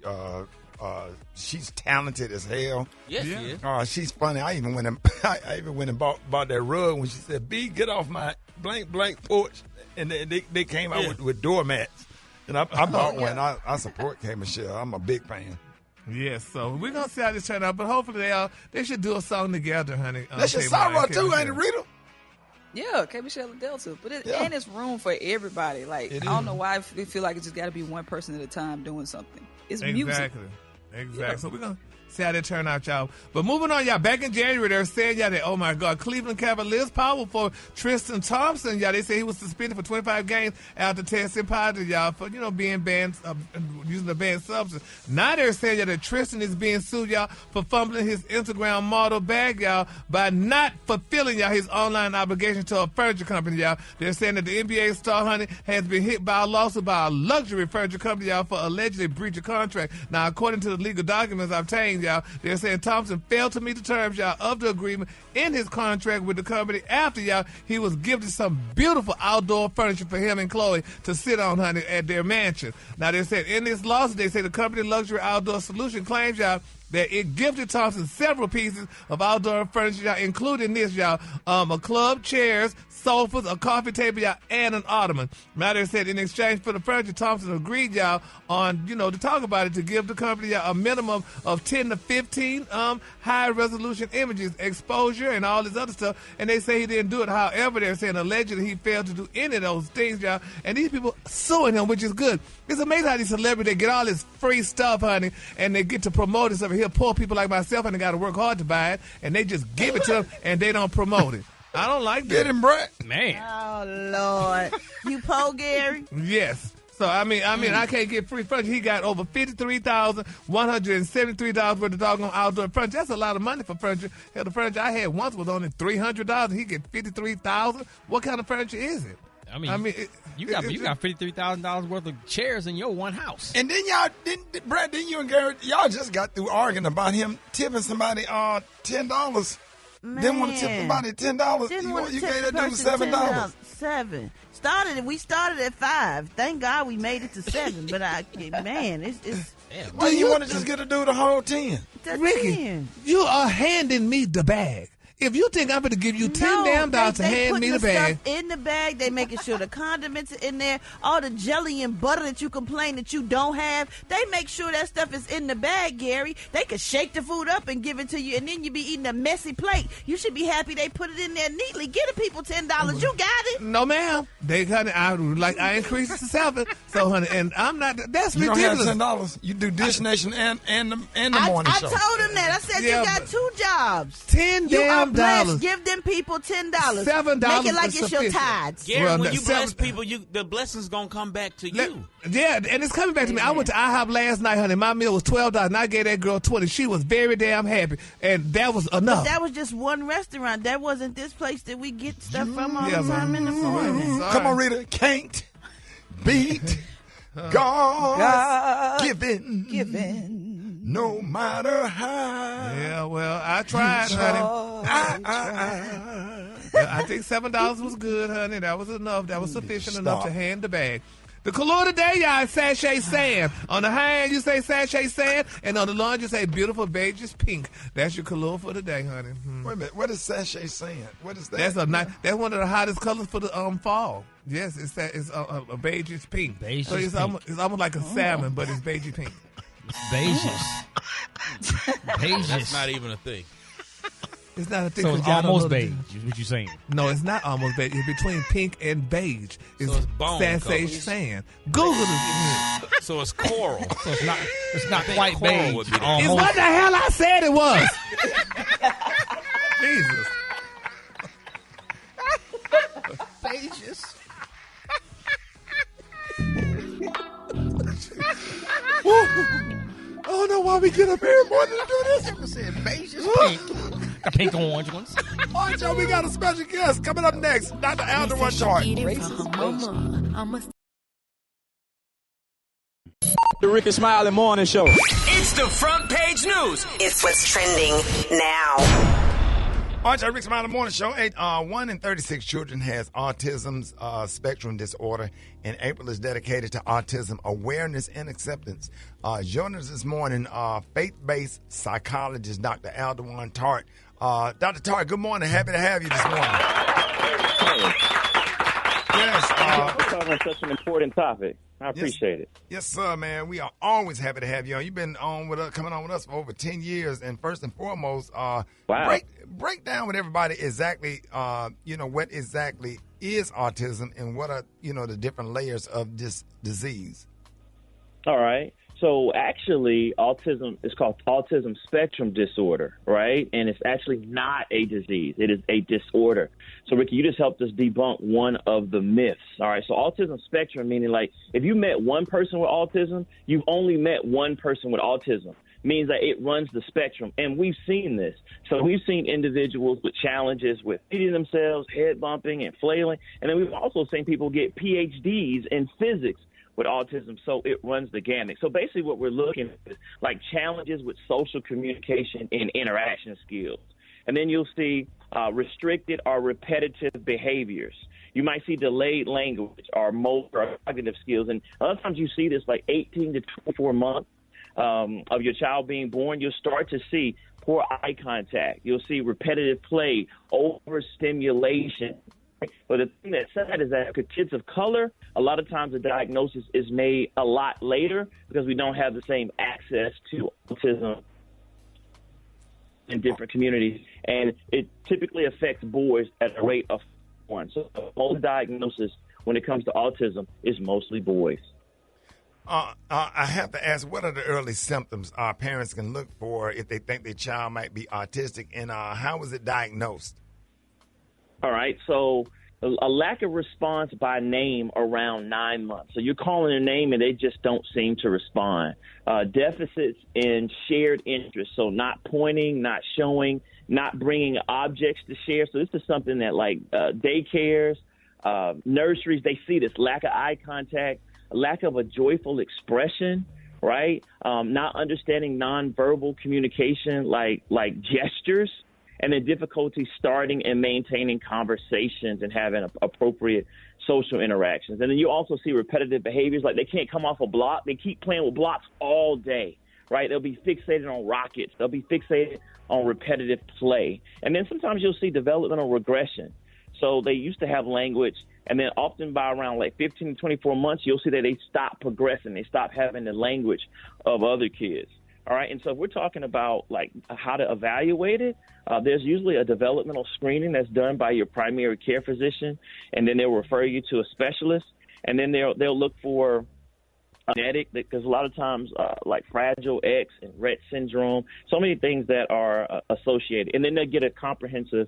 She's talented as hell. Yes, she is. She's funny. I even went and bought that rug when she said, "B, get off my blank porch," and they came out with doormats. And I bought one. I support K. Michelle. I'm a big fan. Yes, so we're gonna see how this turn out, but hopefully they should do a song together, honey. That's your sorrow too, ain't it, Rita? Yeah, K. Michelle and Delta, but and it's room for everybody. Like I don't know why I feel like it just got to be one person at a time doing something. It's music. Exactly. So we're going to see how that turn out, y'all. But moving on, y'all. Back in January, they were saying, y'all, that, oh, my God, Cleveland Cavaliers power for Tristan Thompson, y'all. They say he was suspended for 25 games after testing positive, y'all, for, being banned, using a banned substance. Now they're saying, y'all, that Tristan is being sued, y'all, for fumbling his Instagram model bag, y'all, by not fulfilling, y'all, his online obligation to a furniture company, y'all. They're saying that the NBA star, honey, has been hit by a lawsuit by a luxury furniture company, y'all, for allegedly breach of contract. Now, according to the legal documents obtained, y'all, they're saying Thompson failed to meet the terms, y'all, of the agreement in his contract with the company after, y'all, he was gifted some beautiful outdoor furniture for him and Chloe to sit on, honey, at their mansion. Now, they said in this lawsuit, they say the company Luxury Outdoor Solution claims, y'all, that it gifted Thompson several pieces of outdoor furniture, y'all, including this, y'all, a club, chairs, sofas, a coffee table, y'all, and an ottoman. Now, they said in exchange for the furniture, Thompson agreed, y'all, on, to talk about it, to give the company, y'all, a minimum of 10 to 15 high-resolution images, exposure, and all this other stuff. And they say he didn't do it. However, they're saying allegedly he failed to do any of those things, y'all. And these people suing him, which is good. It's amazing how these celebrities, they get all this free stuff, honey, and they get to promote it. So here, poor people like myself, and they got to work hard to buy it, and they just give it to them, and they don't promote it. I don't like that. Get him, Brett. Man. Oh, Lord. You po, Gary? Yes. So, I can't get free furniture. He got over $53,173 worth of doggone outdoor furniture. That's a lot of money for furniture. Hell, the furniture I had once was only $300. He get $53,000. What kind of furniture is it? You got $53,000 worth of chairs in your one house. And then Brad, you and Gary, y'all just got through arguing about him tipping somebody $10. Man. Didn't want to tip somebody $10. You gave that dude $7. $7. We started at $5. Thank God we made it to $7. But it's. Well, you want to just get a dude a whole 10? Ricky, you are handing me the bag. If you think I'm going to give you $10 to hand me the bag. Stuff in the bag, they making sure the condiments are in there, all the jelly and butter that you complain that you don't have, they make sure that stuff is in the bag, Gary. They could shake the food up and give it to you, and then you be eating a messy plate. You should be happy they put it in there neatly. Give the people $10. You got it. No, ma'am. I increased it to $7. So, honey, and I'm not. That's ridiculous. You don't have $10. You do Dish Nation and the morning show. I told him that. I said you got 2 jobs. $10 damn $10. Give them people $10. $7. Make it like it's your tithes. Gary, when you bless people, the blessing's gonna come back to you. Yeah, and it's coming back to me. I went to IHOP last night, honey. My meal was $12, and I gave that girl $20. She was very damn happy, and that was enough. But that was just one restaurant. That wasn't this place that we get stuff from all the time in the morning. Come on, Rita. Can't beat God given. No matter how. Yeah, well, I tried, honey. I think $7 was good, honey. That was enough. That was sufficient enough to hand the bag. The color today, y'all, is sachet sand. On the high end, you say sachet sand, and on the lawn, you say beautiful beige pink. That's your color for today, honey. Wait a minute. What is sachet sand? What is that? That's one of the hottest colors for the fall. Yes, it's a beige pink. Beige so it's almost like a salmon, but it's beige pink. It's beiges. That's not even a thing. It's not a thing. So it's almost beige, is what you're saying. No, it's not almost beige. It's between pink and beige. It's bone sachet sand. Google it. So it's coral. So it's not quite beige. It's what the hell I said it was. Jesus. Beiges. I don't know why we get up every morning to do this. I said beige is pink. The pink and orange ones. All right, y'all, we got a special guest coming up next. Dr. Alderman Chart. The Rickey Smiley Morning Show. It's the front page news. It's what's trending now. All right, y'all, Rickey Smiley Morning Show. 1 in 36 children has autism's spectrum disorder, and April is dedicated to autism awareness and acceptance. Joining us this morning, faith-based psychologist Dr. Alderman Tart. Dr. Tart, good morning. Happy to have you this morning. Yes. We're covering such an important topic. I appreciate it. Yes, sir, man. We are always happy to have you on. You've been on with us, coming on with us for over 10 years. And first and foremost, break down with everybody exactly, what exactly is autism and what are, the different layers of this disease. All right. So actually, autism is called autism spectrum disorder, right? And it's actually not a disease. It is a disorder. So, Ricky, you just helped us debunk one of the myths, all right? So autism spectrum, meaning like if you met one person with autism, you've only met one person with autism. Means that it runs the spectrum. And we've seen this. So we've seen individuals with challenges with feeding themselves, head bumping and flailing. And then we've also seen people get PhDs in physics with autism, so it runs the gamut. So basically what we're looking at is like challenges with social communication and interaction skills. And then you'll see restricted or repetitive behaviors. You might see delayed language or motor or cognitive skills. And a lot of times you see this like 18 to 24 months of your child being born. You'll start to see poor eye contact. You'll see repetitive play, overstimulation. But the thing that's sad is that for kids of color, a lot of times the diagnosis is made a lot later because we don't have the same access to autism in different communities. And it typically affects boys at a rate of 1. So most diagnosis when it comes to autism is mostly boys. I have to ask, what are the early symptoms our parents can look for if they think their child might be autistic, and how is it diagnosed? All right, so a lack of response by name around 9 months. So you're calling their name and they just don't seem to respond. Deficits in shared interests, so not pointing, not showing, not bringing objects to share. So this is something that like daycares, nurseries, they see this lack of eye contact, lack of a joyful expression, right? Not understanding nonverbal communication like gestures. And then difficulty starting and maintaining conversations and having appropriate social interactions. And then you also see repetitive behaviors, like they can't come off a block. They keep playing with blocks all day, right? They'll be fixated on rockets. They'll be fixated on repetitive play. And then sometimes you'll see developmental regression. So they used to have language, and then often by around like 15 to 24 months, you'll see that they stop progressing. They stop having the language of other kids. All right, and so if we're talking about like how to evaluate it, there's usually a developmental screening that's done by your primary care physician, and then they'll refer you to a specialist, and then they'll look for genetic, because a lot of times like Fragile X and Rett syndrome, so many things that are associated, and then they'll get a comprehensive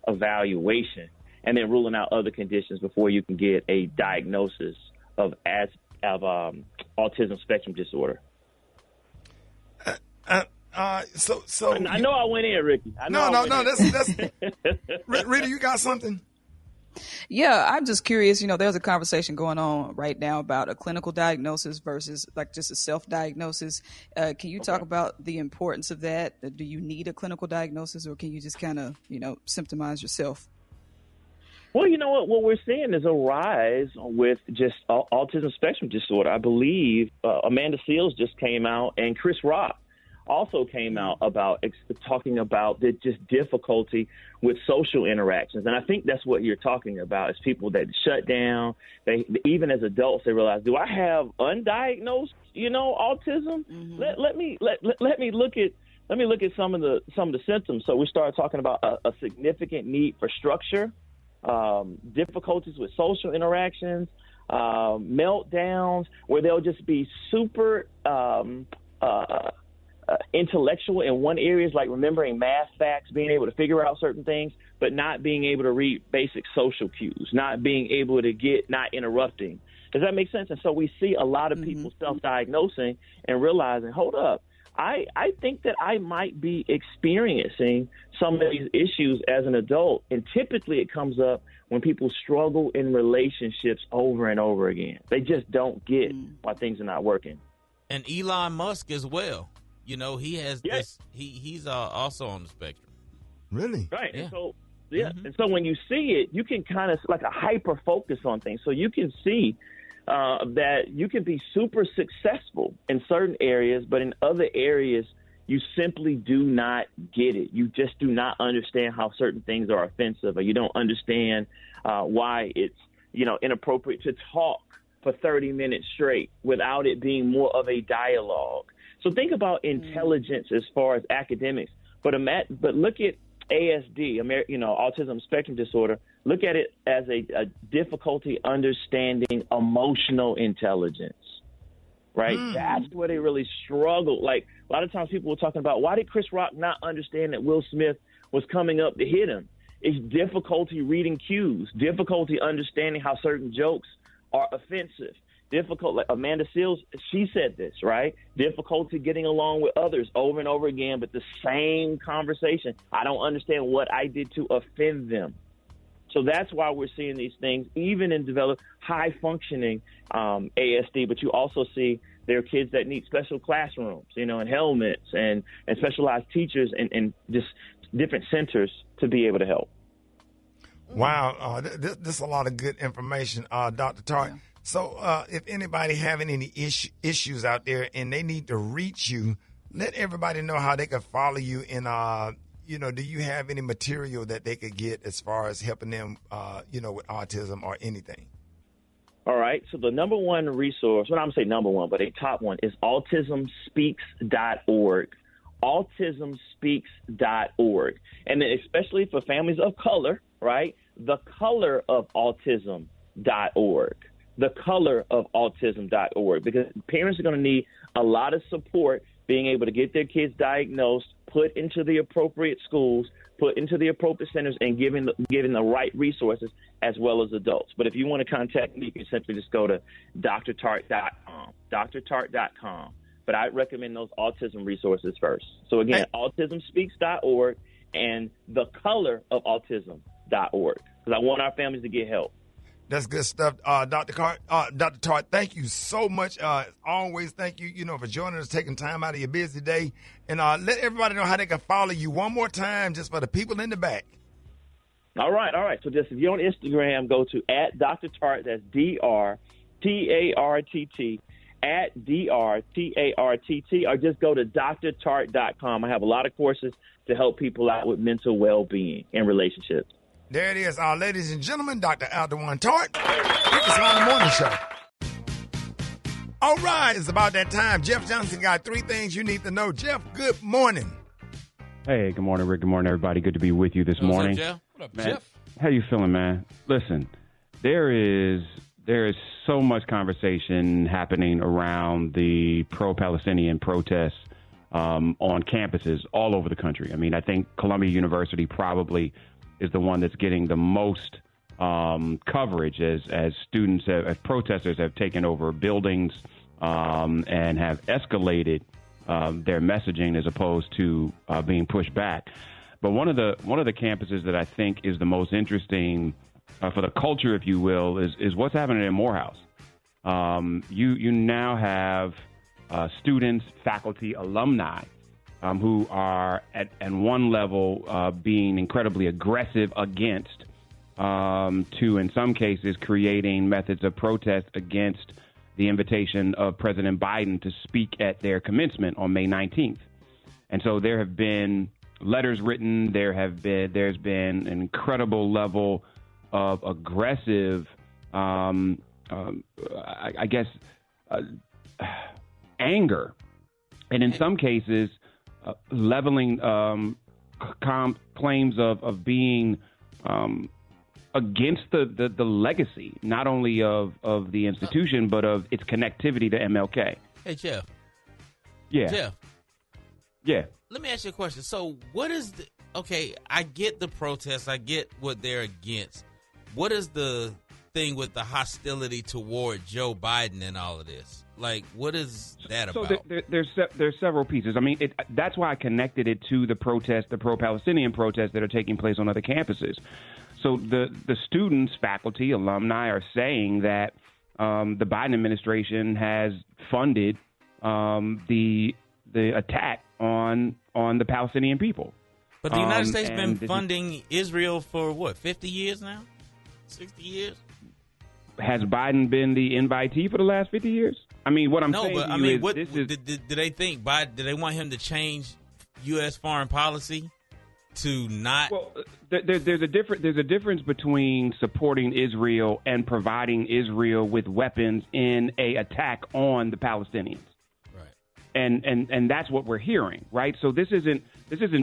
evaluation, and then ruling out other conditions before you can get a diagnosis of autism spectrum disorder. So I know I went in, Ricky. No. That's Rita, you got something? Yeah, I'm just curious. There's a conversation going on right now about a clinical diagnosis versus like just a self-diagnosis. Can you talk about the importance of that? Do you need a clinical diagnosis, or can you just kind of, symptomize yourself? Well, you know what we're seeing is a rise with just autism spectrum disorder. I believe Amanda Seales just came out, and Chris Rock also came out about talking about the just difficulty with social interactions. And I think that's what you're talking about, is people that shut down. They, even as adults, they realize, do I have undiagnosed, autism? Mm-hmm. Let me look at some of the symptoms. So we started talking about a significant need for structure, difficulties with social interactions, meltdowns where they'll just be super intellectual in one area, is like remembering math facts, being able to figure out certain things, but not being able to read basic social cues, not being able to not interrupting. Does that make sense? And so we see a lot of people self-diagnosing and realizing, hold up, I think that I might be experiencing some of these issues as an adult. And typically it comes up when people struggle in relationships over and over again. They just don't get why things are not working. And Elon Musk as well. He has this. He's also on the spectrum. Really? Right. Yeah. And so, and so when you see it, you can kind of like a hyper focus on things. So you can see that you can be super successful in certain areas, but in other areas, you simply do not get it. You just do not understand how certain things are offensive, or you don't understand why it's, inappropriate to talk for 30 minutes straight without it being more of a dialogue. So think about intelligence as far as academics, but look at ASD, autism spectrum disorder. Look at it as a difficulty understanding emotional intelligence, right? That's where they really struggle. Like, a lot of times people were talking about, why did Chris Rock not understand that Will Smith was coming up to hit him? It's difficulty reading cues, difficulty understanding how certain jokes are offensive. Difficult, like Amanda Seales, she said this, right? Difficulty getting along with others over and over again, but the same conversation. I don't understand what I did to offend them. So that's why we're seeing these things, even in developed, high-functioning ASD, but you also see there are kids that need special classrooms, and helmets and specialized teachers and just different centers to be able to help. Wow, this is a lot of good information, Dr. Tart. Yeah. So if anybody having any issues out there and they need to reach you, let everybody know how they can follow you. And, do you have any material that they could get as far as helping them, with autism or anything? All right. So the number one resource, well, I'm going to say number one, but a top one is autismspeaks.org. autismspeaks.org. And then especially for families of color, right, the color of autism.org. The color of autism.org, because parents are going to need a lot of support being able to get their kids diagnosed, put into the appropriate schools, put into the appropriate centers, and given the right resources as well as adults. But if you want to contact me, you can simply just go to drtart.com, drtart.com. But I recommend those autism resources first. So again, autismspeaks.org and the color of autism.org, because I want our families to get help. That's good stuff, Dr. Tart. Thank you so much. Always thank you, for joining us, taking time out of your busy day. And let everybody know how they can follow you one more time, just for the people in the back. All right. So just if you're on Instagram, go to @DrTart. That's DrTartt, @DrTartt, or just go to drtart.com. I have a lot of courses to help people out with mental well-being and relationships. There it is, ladies and gentlemen, Dr. Aldewan Tart, Rickey Smiley Morning Show. All right, it's about that time. Jeff Johnson got 3 things you need to know. Jeff, good morning. Hey, good morning, Rick. Good morning, everybody. Good to be with you this morning. What's up, Jeff? What up, man, Jeff? How you feeling, man? Listen, there is so much conversation happening around the pro-Palestinian protests on campuses all over the country. I mean, I think Columbia University probably is the one that's getting the most coverage as students, as protesters have taken over buildings and have escalated their messaging as opposed to being pushed back. But one of the campuses that I think is the most interesting for the culture, if you will, is what's happening in Morehouse. You now have students, faculty, alumni who are at one level being incredibly aggressive against, to in some cases creating methods of protest against the invitation of President Biden to speak at their commencement on May 19th. And so there have been letters written. There's been an incredible level of aggressive, anger, and in some cases, leveling claims of being against the legacy, not only of the institution, but of its connectivity to MLK. Hey, Jeff. Yeah. Jeff. Yeah. Let me ask you a question. So what is okay, I get the protests. I get what they're against. What is the thing with the hostility toward Joe Biden and all of this? Like, what is that about? So there's several pieces. I mean, that's why I connected it to the pro-Palestinian protests that are taking place on other campuses. So the students, faculty, alumni are saying that the Biden administration has funded the attack on the Palestinian people. But the United States has been funding Israel for, 50 years now? 60 years? Has Biden been the invitee for the last 50 years? I mean, what I'm saying but to I you mean, is, do they think Biden? Do they want him to change U.S. foreign policy to not? Well, there's a difference between supporting Israel and providing Israel with weapons in a attack on the Palestinians. Right. And that's what we're hearing, right? So this isn't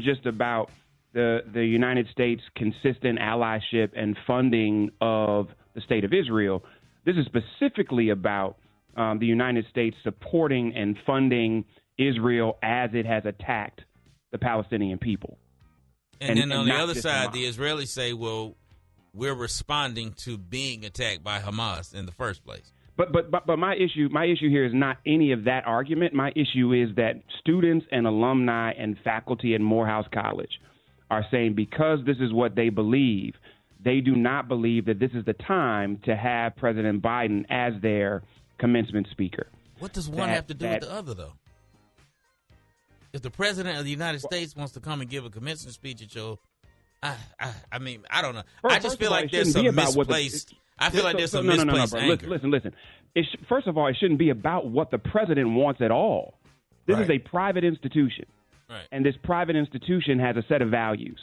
just about the United States' consistent allyship and funding of the state of Israel. This is specifically about the United States supporting and funding Israel as it has attacked the Palestinian people. And then on the not other just side, Hamas. the Israelis say, well, we're responding to being attacked by Hamas in the first place. But my issue here is not any of that argument. My issue is that students and alumni and faculty at Morehouse College are saying because this is what they believe, they do not believe that this is the time to have President Biden as their commencement speaker. What does one have to do with the other, though? If the president of the United States wants to come and give a commencement speech at your, I mean, I don't know. I just feel like there's some misplaced. I feel like there's some misplaced anger. Listen. First of all, it shouldn't be about what the president wants at all. This is a private institution, and this private institution has a set of values.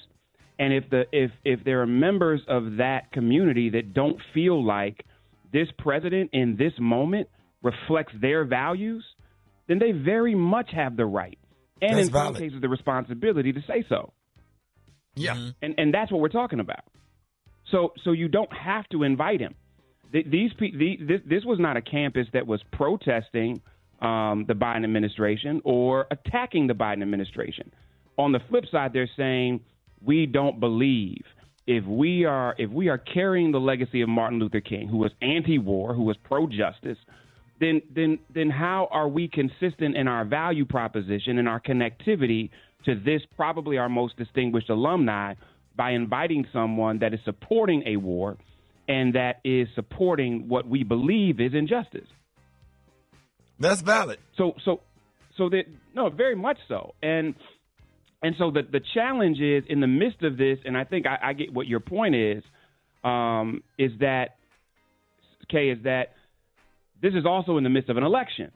And if there are members of that community that don't feel like this president in this moment reflects their values, then they very much have the right, and in some cases the responsibility to say so. Yeah. And that's what we're talking about. So you don't have to invite him. This was not a campus that was protesting the Biden administration or attacking the Biden administration. On the flip side, they're saying we don't believe if we are carrying the legacy of Martin Luther King, who was anti-war, who was pro-justice, then how are we consistent in our value proposition and our connectivity to this probably our most distinguished alumni by inviting someone that is supporting a war and that is supporting what we believe is injustice? That's valid. So that no, very much so. And so the challenge is in the midst of this, and I think I get what your point is that this is also in the midst of an election.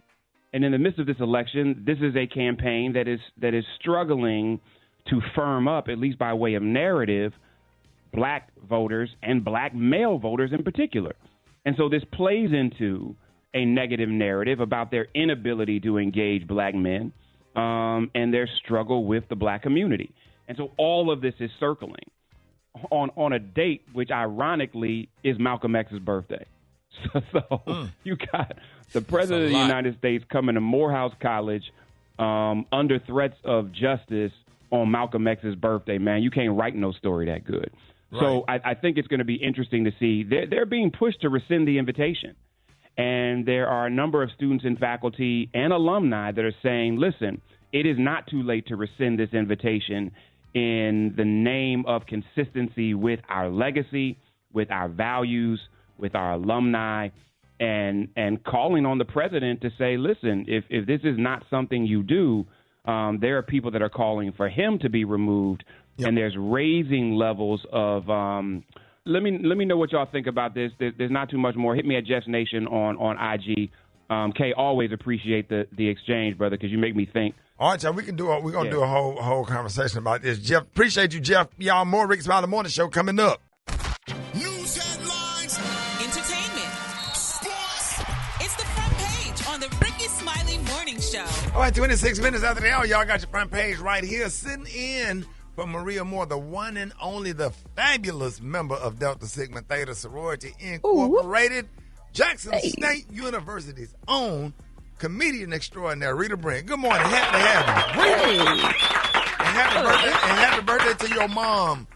And in the midst of this election, this is a campaign that is struggling to firm up, at least by way of narrative, black voters and black male voters in particular. And so this plays into a negative narrative about their inability to engage black men and their struggle with the black community. And so all of this is circling on a date which ironically is Malcolm X's birthday. So you got the president of the United States coming to Morehouse College under threats of justice on Malcolm X's birthday. Man, you can't write no story that good. Right. So I think it's going to be interesting to see. They're being pushed to rescind the invitation. And there are a number of students and faculty and alumni that are saying, listen, it is not too late to rescind this invitation in the name of consistency with our legacy, with our values, with our alumni, and calling on the president to say, listen, if this is not something you do, there are people that are calling for him to be removed. Yep. And there's raising levels of let me know what y'all think about this. There's not too much more. Hit me at Jeff's Nation on IG. Kay, always appreciate the exchange, brother, because you make me think. All right, y'all, we're gonna do a whole conversation about this. Jeff, appreciate you, Jeff. Y'all, more Rickey Smiley Morning Show coming up. News headlines, entertainment, sports. It's the front page on the Rickey Smiley Morning Show. All right, 26 minutes after the hour, y'all got your front page right here. Sitting in for Maria Moore, the one and only, the fabulous member of Delta Sigma Theta Sorority Incorporated, Jackson State University's own comedian extraordinaire, Rita Brent. Good morning. Happy to have you. And happy birthday to your mom.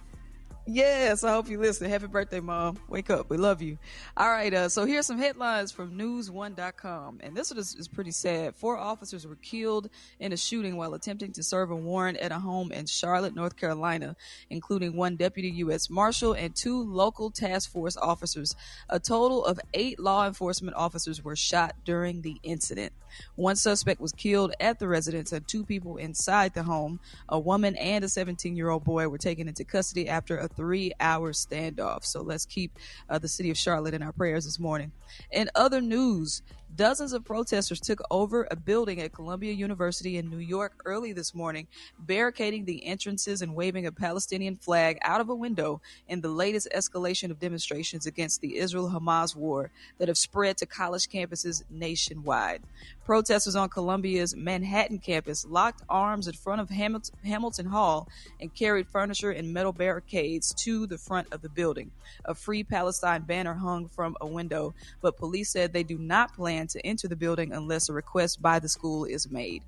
Yes, I hope you listen. Happy birthday, Mom. Wake up. We love you. All right, so here's some headlines from news1.com. And this one is pretty sad. 4 officers were killed in a shooting while attempting to serve a warrant at a home in Charlotte, North Carolina, including 1 deputy U.S. Marshal and 2 local task force officers. A total of 8 law enforcement officers were shot during the incident. 1 suspect was killed at the residence, and 2 people inside the home, a woman and a 17-year-old boy, were taken into custody after a 3-hour standoff. So let's keep the city of Charlotte in our prayers this morning. In other news, dozens of protesters took over a building at Columbia University in New York early this morning, barricading the entrances and waving a Palestinian flag out of a window in the latest escalation of demonstrations against the Israel-Hamas war that have spread to college campuses nationwide. Protesters on Columbia's Manhattan campus locked arms in front of Hamilton Hall and carried furniture and metal barricades to the front of the building. A Free Palestine banner hung from a window, but police said they do not plan banned to enter the building unless a request by the school is made.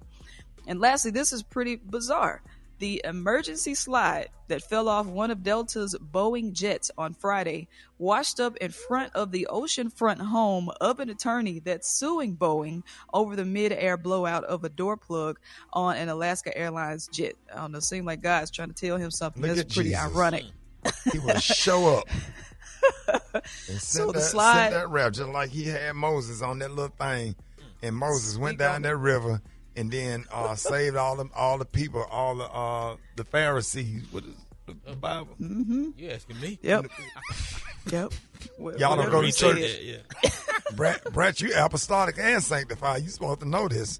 And lastly, this is pretty bizarre. The emergency slide that fell off one of Delta's Boeing jets on Friday washed up in front of the oceanfront home of an attorney that's suing Boeing over the mid-air blowout of a door plug on an Alaska Airlines jet. I don't know, it seemed like God's trying to tell him something. Look That's at pretty Jesus. ironic. He will show up. And So the send slide- that rap just like he had Moses on that little thing. And Moses went down that river and then saved all the people, all the Pharisees. What is the Bible? Mm-hmm. You asking me? Yep. Yep. Y'all don't go to church. Yeah. Brett, you apostolic and sanctified. You supposed to know this.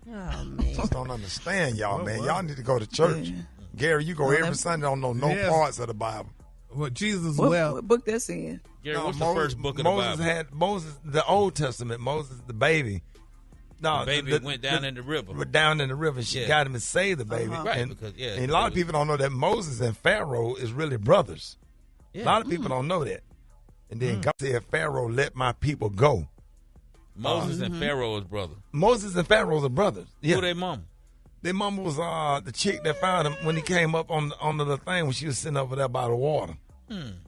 Oh, man. Just don't understand y'all, man. Y'all need to go to church. Gary, you go every Sunday, don't know no Yes. parts of the Bible. Well, Jesus What book that's in? Gary, No, what's Moses- the first book of Moses the Bible? had Moses, the Old Testament. Moses, the baby. No, The baby went down in the river. Went down in the river. She Yeah. got him and saved the baby. Right, And, because, and a lot of people don't know that Moses and Pharaoh is really brothers. Yeah. A lot of people don't know that. And then God said, Pharaoh, let my people go. Moses and Pharaoh's brother. Moses and Pharaoh are brothers. Yeah. Who they mama? Their mama was the chick that found him when he came up on the thing when she was sitting over there by the water.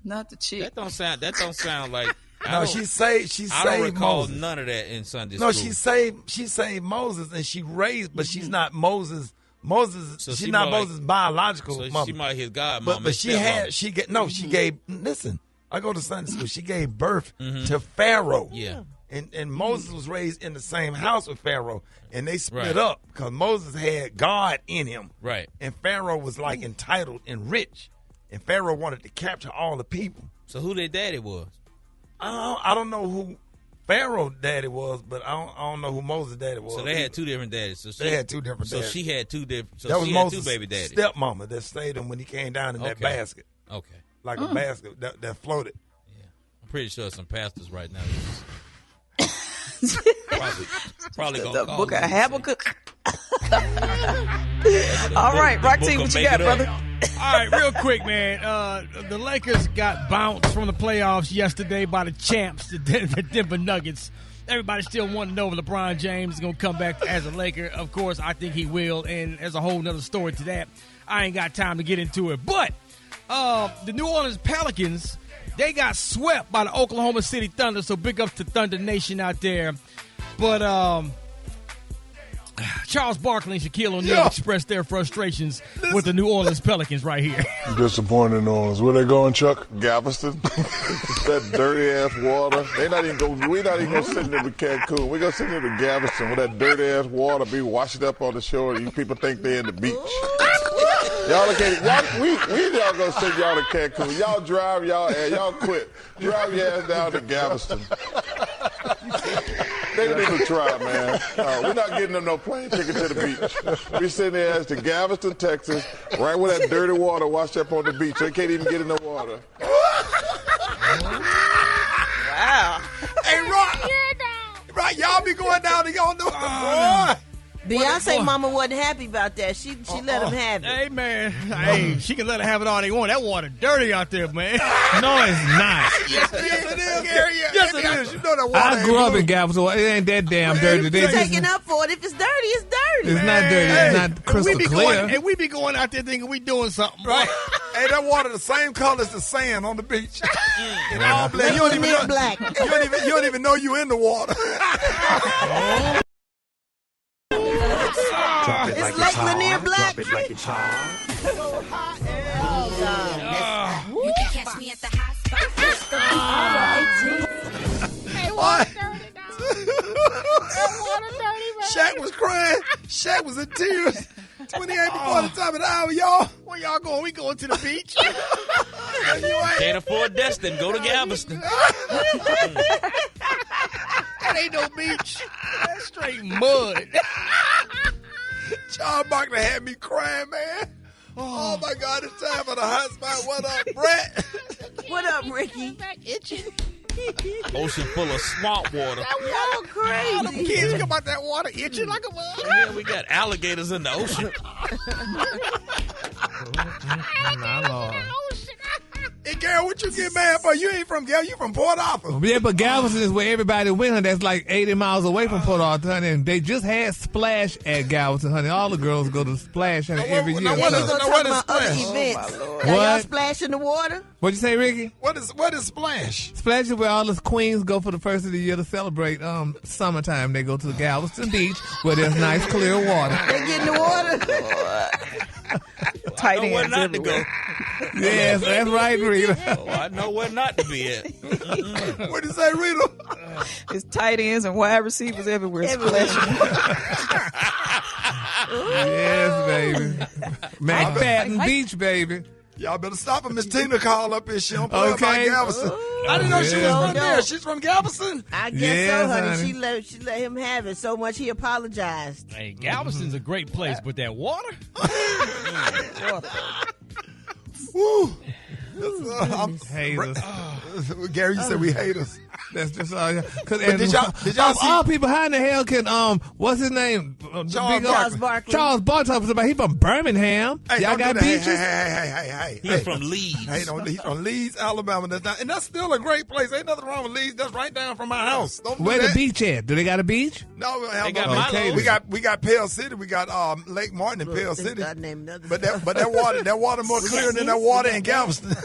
Not the chick. That don't sound like. No, she saved I don't Moses. recall none of that in Sunday No, school. she saved Moses and she raised, but she's not Moses. So she's she not might- Moses' biological So mother. she might his godmama. But she gave. Listen, I go to Sunday school. She gave birth Mm-hmm. to Pharaoh. Yeah. And Moses was raised in the same house with Pharaoh, and they split Right. up because Moses had God in him, Right. and Pharaoh was like entitled and rich, and Pharaoh wanted to capture all the people. So who their daddy was? I don't know who Pharaoh's daddy was, but I don't know who Moses' daddy was. So they had two different daddies. So They had two different So daddies. she had two different. So that was she had Moses' two baby daddies. stepmama that stayed him when he came down in that Okay. basket, Okay. like a basket that floated. I'm pretty sure some pastors right now. probably gonna The call book of them. Habakkuk. All right, Rock T, what you got, brother? All right, real quick, man. The Lakers got bounced from the playoffs yesterday by the champs, the Denver Nuggets. Everybody still wanting to know if LeBron James is going to come back as a Laker. Of course, I think he will, and there's a whole nother story to that. I ain't got time to get into it. But the New Orleans Pelicans, they got swept by the Oklahoma City Thunder, so big ups to Thunder Nation out there. But Charles Barkley and Shaquille O'Neal expressed their frustrations with the New Orleans Pelicans right here. Disappointed in New Orleans. Where they going, Chuck? Galveston. That dirty ass water. We're not even gonna sit there with Cancun. We're gonna sit there to Galveston with that dirty ass water be washed up on the shore. You people think they're in the beach. Y'all gonna send y'all to Cancun. Y'all drive y'all quit. Drive your ass down to Galveston. They don't even try, man. No, we're not getting them no plane ticket to the beach. We send their ass to Galveston, Texas, right where that dirty water washed up on the beach. They can't even get in the water. Wow. Hey, Rock, y'all be going down to y'all know. Boy. Beyonce mama wasn't happy about that. She let him have it. Hey, man. Hey, she can let her have it all they want. That water dirty out there, man. No, it's not. Yes, it is, Gary. Yes, it is. You know that water. I grew up in Galveston. It ain't that damn dirty. They You're just, taking up for it. If it's dirty, it's dirty. it's not dirty. It's not crystal clear. And we be going out there thinking we doing something. Right. Hey, that water the same color as the sand on the beach. And all black. That's You don't even know. black. You don't even know you in the water. Drop it like Lake it's Lanier hot. Black. Drop it like it's hot. You can catch me at the hot What? Shaq was crying. Shaq was in tears. 28 before the top of the hour, y'all. Where y'all going? We going to the beach. Can't afford Destin. Go to Galveston. That ain't no beach. That's straight mud. Charles Barkley had me crying, man. Oh my God, it's time for the hot spot. What up, Brett? What up, Ricky? Ocean full of swamp water. Y'all crazy. Them kids come out that water itching like a mud. Yeah, we got alligators in the ocean. My Lord. It Gary, what you get mad for? You ain't from Galveston. You from Port Arthur. Yeah, but Galveston is where everybody went, honey. That's like 80 miles away from Port Arthur, honey. And they just had Splash at Galveston, honey. All the girls go to Splash, honey, every year. What is other events? Y'all splash in the water? What'd you say, Ricky? What is Splash? Splash is where all the queens go for the first of the year to celebrate summertime. They go to Galveston Beach where there's nice clear water. They get in the water. Tight where ends not to go. Yes, that's right, Rita. Oh, I know where not to be at. What did you say, Rita? It's tight ends and wide receivers everywhere. Yes, baby. McFadden Beach, baby. Y'all better stop her. Miss Tina call up here. She don't play about Galveston. I didn't know she was from there. She's from Galveston. I guess so, honey. She let him have it so much he apologized. Hey, Galveston's a great place, but that water? Woo. Haters. Gary, you said we haters. That's just all. Did y'all see? All people, how in the hell can what's his name? Charles Barkley. Charles Barkley. He's from Birmingham. Hey, y'all got beaches. Hey. He's from Leeds. He's from Leeds, Alabama. And that's still a great place. Ain't nothing wrong with Leeds. That's right down from my house. Where the beach at? Do they got a beach? No, they got we got Pale City. We got Lake Martin and Pale City. But that water more clear than that water in Galveston.